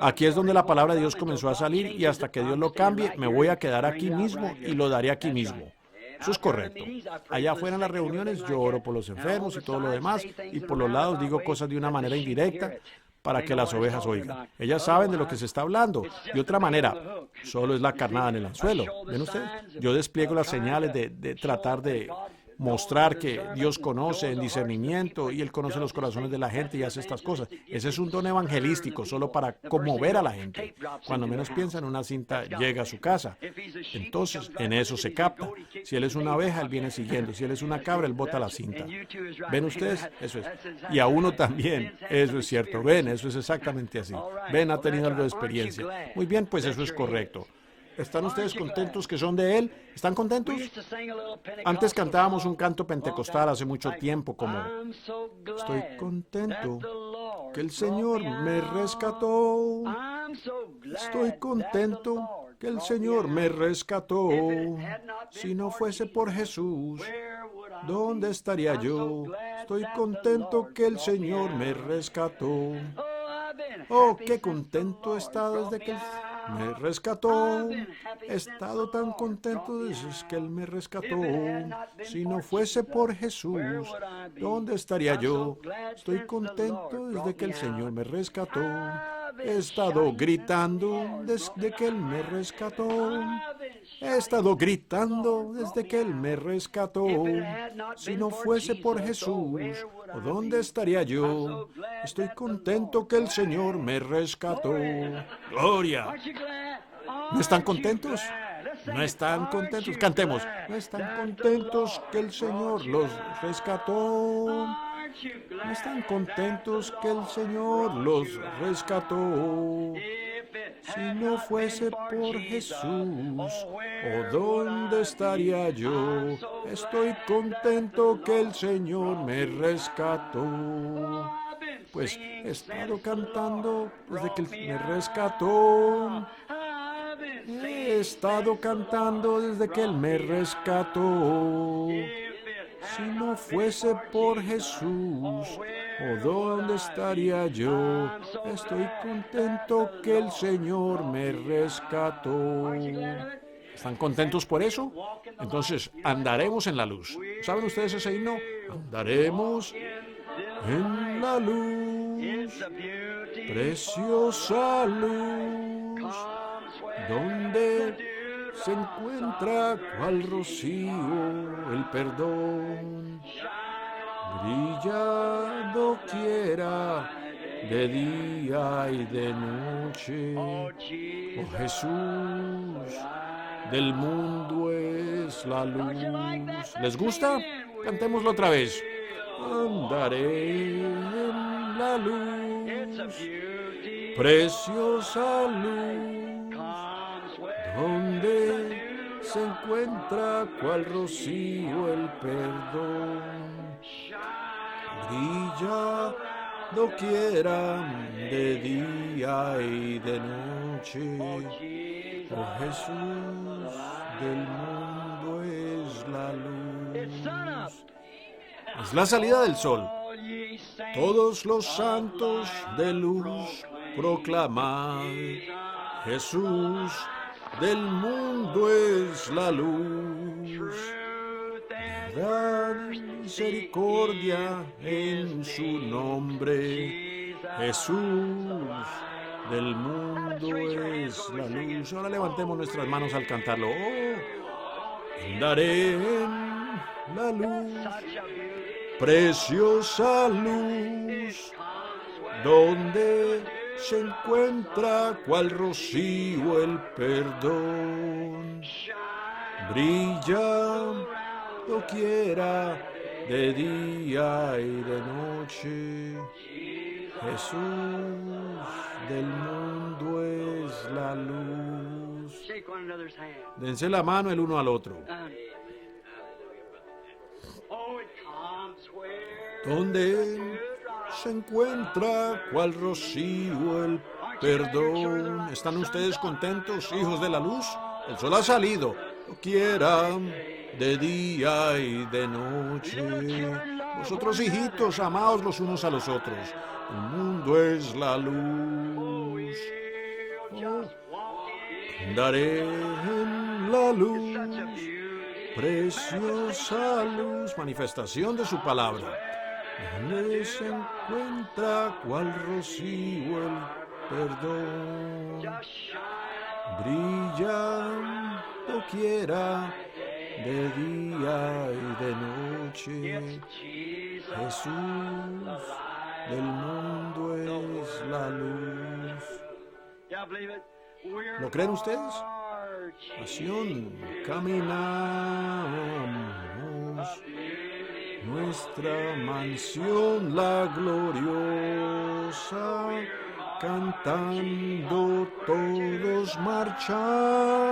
Aquí es donde la palabra de Dios comenzó a salir y hasta que Dios lo cambie, me voy a quedar aquí mismo y lo daré aquí mismo. Eso es correcto. Allá afuera en las reuniones yo oro por los enfermos y todo lo demás, y por los lados digo cosas de una manera indirecta para que las ovejas oigan. Ellas saben de lo que se está hablando. De otra manera, solo es la carnada en el anzuelo. ¿Ven ustedes? Yo despliego las señales de tratar de mostrar que Dios conoce en discernimiento y Él conoce los corazones de la gente y hace estas cosas. Ese es un don evangelístico solo para conmover a la gente. Cuando menos piensan, una cinta llega a su casa. Entonces, en eso se capta. Si Él es una oveja, Él viene siguiendo. Si Él es una cabra, Él bota la cinta. ¿Ven ustedes? Eso es. Y a uno también. Eso es cierto. Ven, eso es exactamente así. Ven, ha tenido algo de experiencia. Muy bien, pues eso es correcto. ¿Están ustedes contentos que son de Él? ¿Están contentos? Antes cantábamos un canto pentecostal hace mucho tiempo como estoy contento que el Señor me rescató. Estoy contento que el Señor me rescató. Si no fuese por Jesús, ¿dónde estaría yo? Estoy contento que el Señor me rescató. Oh, qué contento he estado desde que Él me rescató. He estado tan contento desde que Él me rescató. Si no fuese por Jesús, ¿dónde estaría yo? Estoy contento desde que el Señor me rescató. He estado gritando desde que Él me rescató. He estado gritando desde que Él me rescató. Si no fuese por Jesús, ¿dónde estaría yo? Estoy contento que el Señor me rescató. ¡Gloria! ¿No están contentos? ¿No están contentos? Cantemos. ¿No están contentos que el Señor los rescató? ¿No están contentos que el Señor los rescató? Si no fuese por Jesús, ¿dónde estaría yo? Estoy contento que el Señor me rescató. Pues he estado cantando desde que Él me rescató. He estado cantando desde que Él me rescató. Si no fuese por Jesús, ¿dónde estaría yo? Estoy contento que el Señor me rescató. ¿Están contentos por eso? Entonces, andaremos en la luz. ¿Saben ustedes ese himno? Andaremos en la luz, preciosa luz, donde se encuentra cual rocío el perdón, brilla doquiera de día y de noche. Oh Jesús, del mundo es la luz. ¿Les gusta? Cantémoslo otra vez. Andaré en la luz, preciosa luz, donde se encuentra cual rocío el perdón, brilla doquiera de día y de noche. Oh Jesús, del mundo es la luz. Es la salida del sol. Todos los santos de luz proclamad: Jesús, del mundo es la luz. Dad misericordia en su nombre. Jesús del mundo es la luz. Ahora levantemos nuestras manos al cantarlo. Andaré en la luz, preciosa luz, donde se encuentra cual rocío el perdón. Brilla doquiera de día y de noche. Jesús del mundo es la luz. Dense la mano el uno al otro. Donde se encuentra cual rocío el perdón. ¿Están ustedes contentos, hijos de la luz? El sol ha salido, quiera de día y de noche. Vosotros, hijitos, amaos los unos a los otros. El mundo es la luz. Andaré en la luz, preciosa luz, manifestación de su palabra. Donde se encuentra cual rocío el perdón. Brilla doquiera de día y de noche. Jesús del mundo es la luz. ¿Lo creen ustedes? Pasión, caminamos. Nuestra mansión, la gloriosa, cantando todos marchamos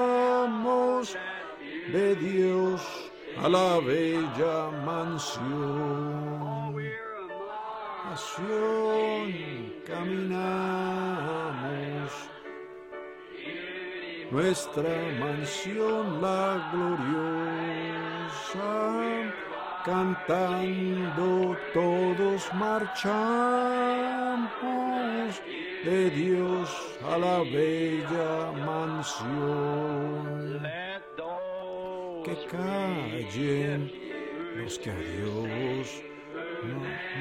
de Dios a la bella mansión. Pasión, caminamos. Nuestra mansión, la gloriosa, cantando todos marchamos de Dios a la bella mansión. Que callen los que a Dios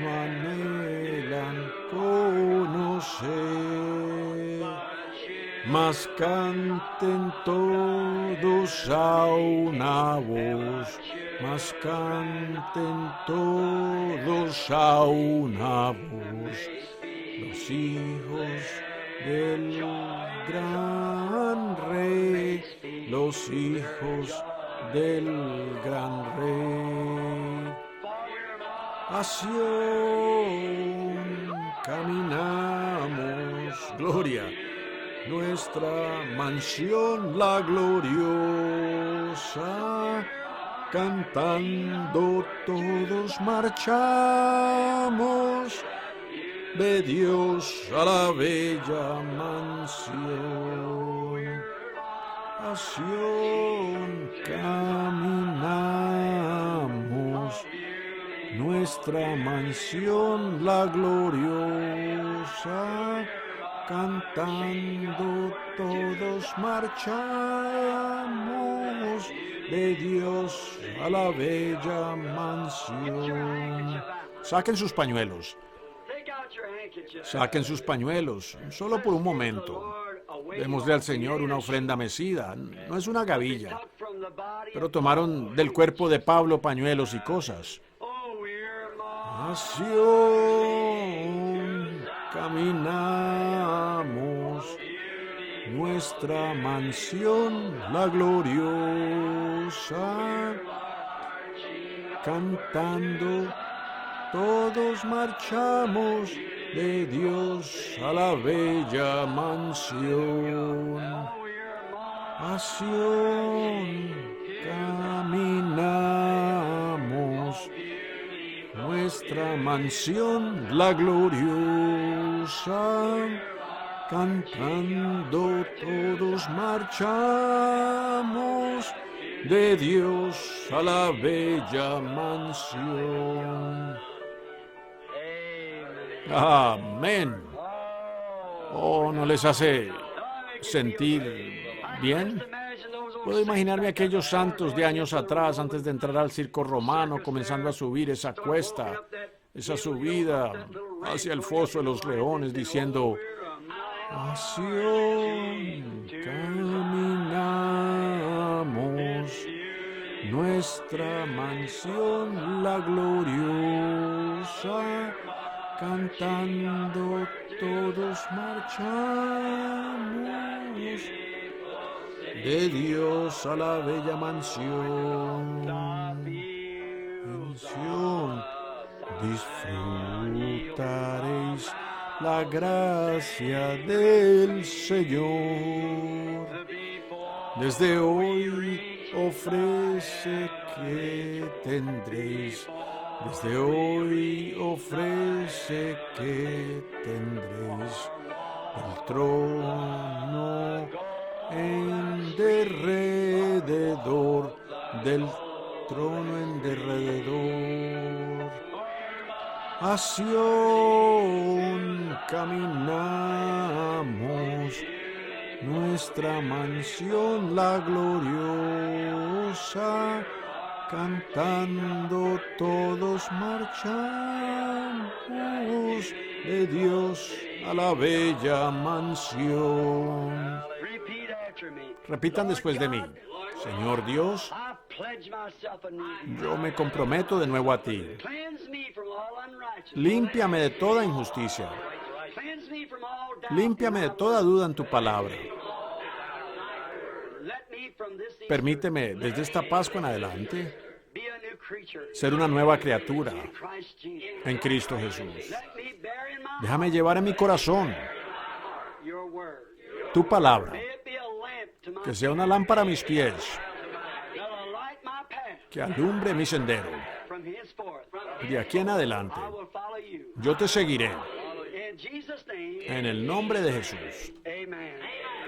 no anhelan conocer, mas canten todos a una voz, mas canten todos a una voz, los hijos del gran rey, los hijos del gran rey. A Sión caminamos, gloria, nuestra mansión la gloriosa, cantando todos marchamos de Dios a la bella mansión. A Sión caminamos, nuestra mansión la gloriosa, cantando todos marchamos de Dios a la bella mansión. Saquen sus pañuelos. Saquen sus pañuelos, solo por un momento. Démosle al Señor una ofrenda mecida. No es una gavilla, pero tomaron del cuerpo de Pablo pañuelos y cosas. A Sión caminamos, nuestra mansión la gloriosa, cantando todos marchamos de Dios a la bella mansión. A Sión caminamos, nuestra mansión la gloriosa, cantando todos marchamos de Dios a la bella mansión. Amén. ¿No les hace sentir bien? Puedo imaginarme aquellos santos de años atrás, antes de entrar al circo romano, comenzando a subir esa cuesta, esa subida hacia el foso de los leones, diciendo: a Sión caminamos, nuestra mansión la gloriosa, cantando todos marchamos, de Dios a la bella mansión. En Sión disfrutaréis la gracia del Señor. Desde hoy ofrece que tendréis. Desde hoy ofrece que tendréis el trono en derredor, del trono en derredor. A Sión caminamos, nuestra mansión la gloriosa, cantando todos marchamos, de Dios a la bella mansión. Repitan después de mí: Señor Dios, yo me comprometo de nuevo a ti. Límpiame de toda injusticia. Límpiame de toda duda en tu palabra. Permíteme, desde esta Pascua en adelante, ser una nueva criatura en Cristo Jesús. Déjame llevar en mi corazón tu palabra, que sea una lámpara a mis pies, que alumbre mi sendero. De aquí en adelante, yo te seguiré. En el nombre de Jesús.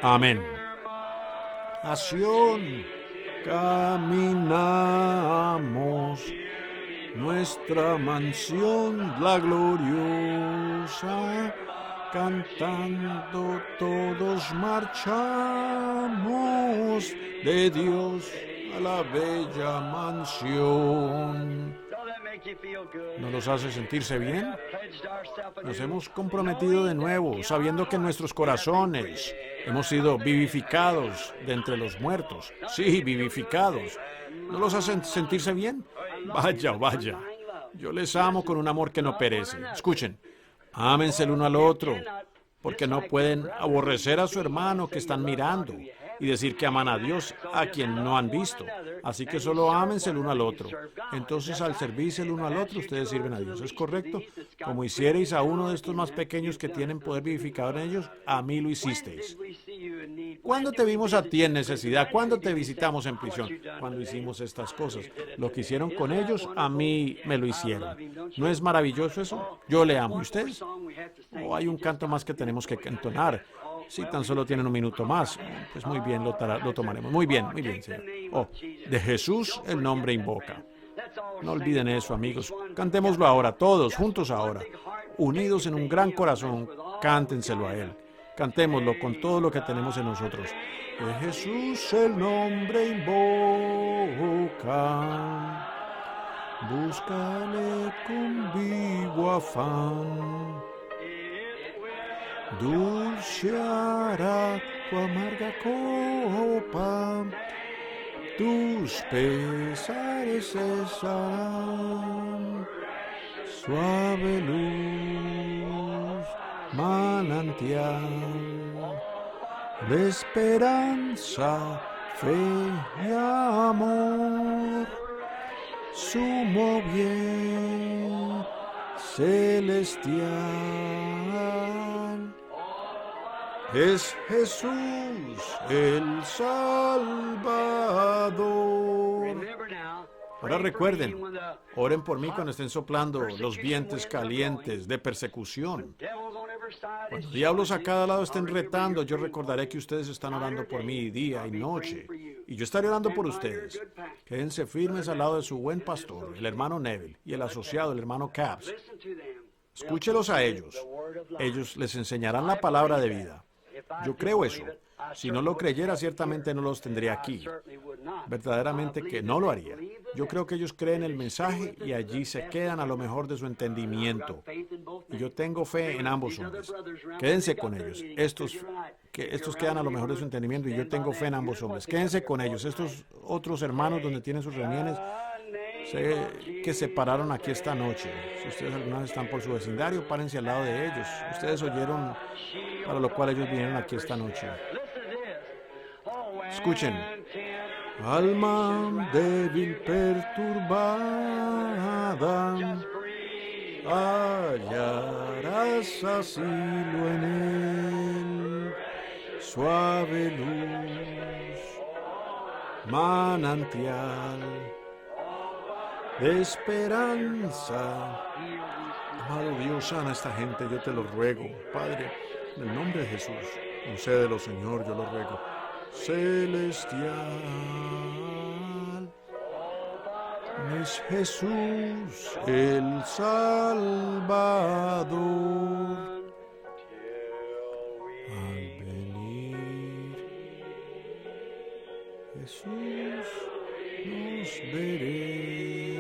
Amén. A Sión caminamos, nuestra mansión la gloriosa, cantando todos marchamos, de Dios a la bella mansión. ¿No los hace sentirse bien? Nos hemos comprometido de nuevo, sabiendo que en nuestros corazones hemos sido vivificados de entre los muertos. Sí, vivificados. ¿No los hacen sentirse bien? Vaya, vaya. Yo les amo con un amor que no perece. Escuchen, ámense el uno al otro, porque no pueden aborrecer a su hermano que están mirando y decir que aman a Dios a quien no han visto. Así que solo ámense el uno al otro. Entonces, al servirse el uno al otro, ustedes sirven a Dios. ¿Es correcto? Como hicierais a uno de estos más pequeños que tienen poder vivificador en ellos, a mí lo hicisteis. ¿Cuándo te vimos a ti en necesidad? ¿Cuándo te visitamos en prisión? Cuando hicimos estas cosas. Lo que hicieron con ellos, a mí me lo hicieron. ¿No es maravilloso eso? Yo le amo. ¿Y ustedes? Oh, hay un canto más que tenemos que entonar. Si tan solo tienen un minuto más, pues muy bien, lo tomaremos. Muy bien, Señor. Oh, de Jesús el nombre invoca. No olviden eso, amigos. Cantémoslo ahora, todos, juntos ahora. Unidos en un gran corazón, cántenselo a Él. Cantémoslo con todo lo que tenemos en nosotros. De Jesús el nombre invoca. Búscale con vivo afán. Dulce hará tu amarga copa, tus pesares cesarán. Suave luz, manantial de esperanza, fe y amor, sumo bien celestial. Es Jesús el Salvador. Ahora recuerden, oren por mí cuando estén soplando los vientos calientes de persecución. Cuando diablos a cada lado estén retando, yo recordaré que ustedes están orando por mí día y noche. Y yo estaré orando por ustedes. Quédense firmes al lado de su buen pastor, el hermano Neville, y el asociado, el hermano Capps. Escúchelos a ellos. Ellos les enseñarán la palabra de vida. Yo creo eso. Si no lo creyera, ciertamente no los tendría aquí. Verdaderamente que no lo haría. Yo creo que ellos creen el mensaje y allí se quedan a lo mejor de su entendimiento. Y yo tengo fe en ambos hombres. Quédense con ellos. Estos quedan a lo mejor de su entendimiento y yo tengo fe en ambos hombres. Quédense con ellos. Estos otros hermanos donde tienen sus reuniones, sé que se pararon aquí esta noche. Si ustedes alguna vez están por su vecindario, párense al lado de ellos. Ustedes oyeron para lo cual ellos vinieron aquí esta noche. Escuchen. Alma débil perturbada, hallarás asilo en él, suave luz, manantial de esperanza. Amado Dios, sana a esta gente, yo te lo ruego, Padre, en el nombre de Jesús. Concédelo, Señor, yo lo ruego. Celestial es Jesús el Salvador. Al venir Jesús nos veremos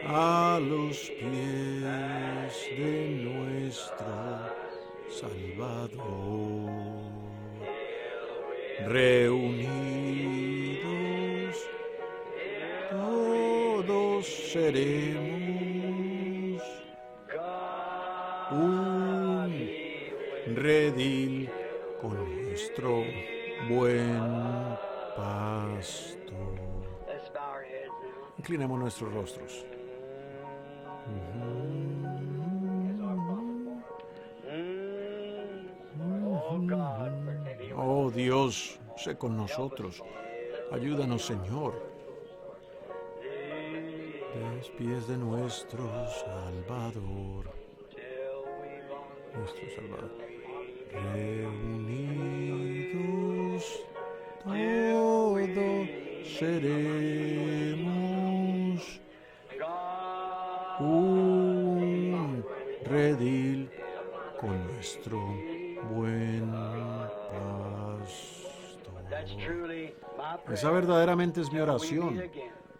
a los pies de nuestro Salvador. Reunidos todos seremos un redil con nuestro buen pastor. Inclinemos nuestros rostros. Oh Dios, sé con nosotros. Ayúdanos, Señor. Despies de nuestro Salvador. Nuestro Salvador. Reunidos todos seremos un redil con nuestro buen pastor. Esa verdaderamente es mi oración.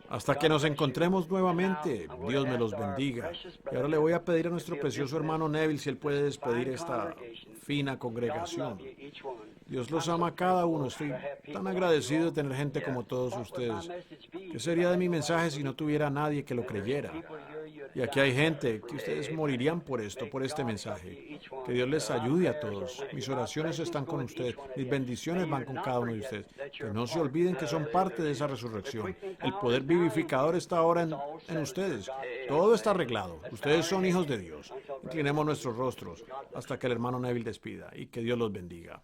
Hasta que nos encontremos nuevamente, Dios me los bendiga. Y ahora le voy a pedir a nuestro precioso hermano Neville si él puede despedir esta fina congregación. Dios los ama a cada uno. Estoy tan agradecido de tener gente como todos ustedes. ¿Qué sería de mi mensaje si no tuviera nadie que lo creyera? Y aquí hay gente que ustedes morirían por esto, por este mensaje. Que Dios les ayude a todos. Mis oraciones están con ustedes. Mis bendiciones van con cada uno de ustedes. Que no se olviden que son parte de esa resurrección. El poder vivificador está ahora en ustedes. Todo está arreglado. Ustedes son hijos de Dios. Inclinemos nuestros rostros hasta que el hermano Neville despida y que Dios los bendiga.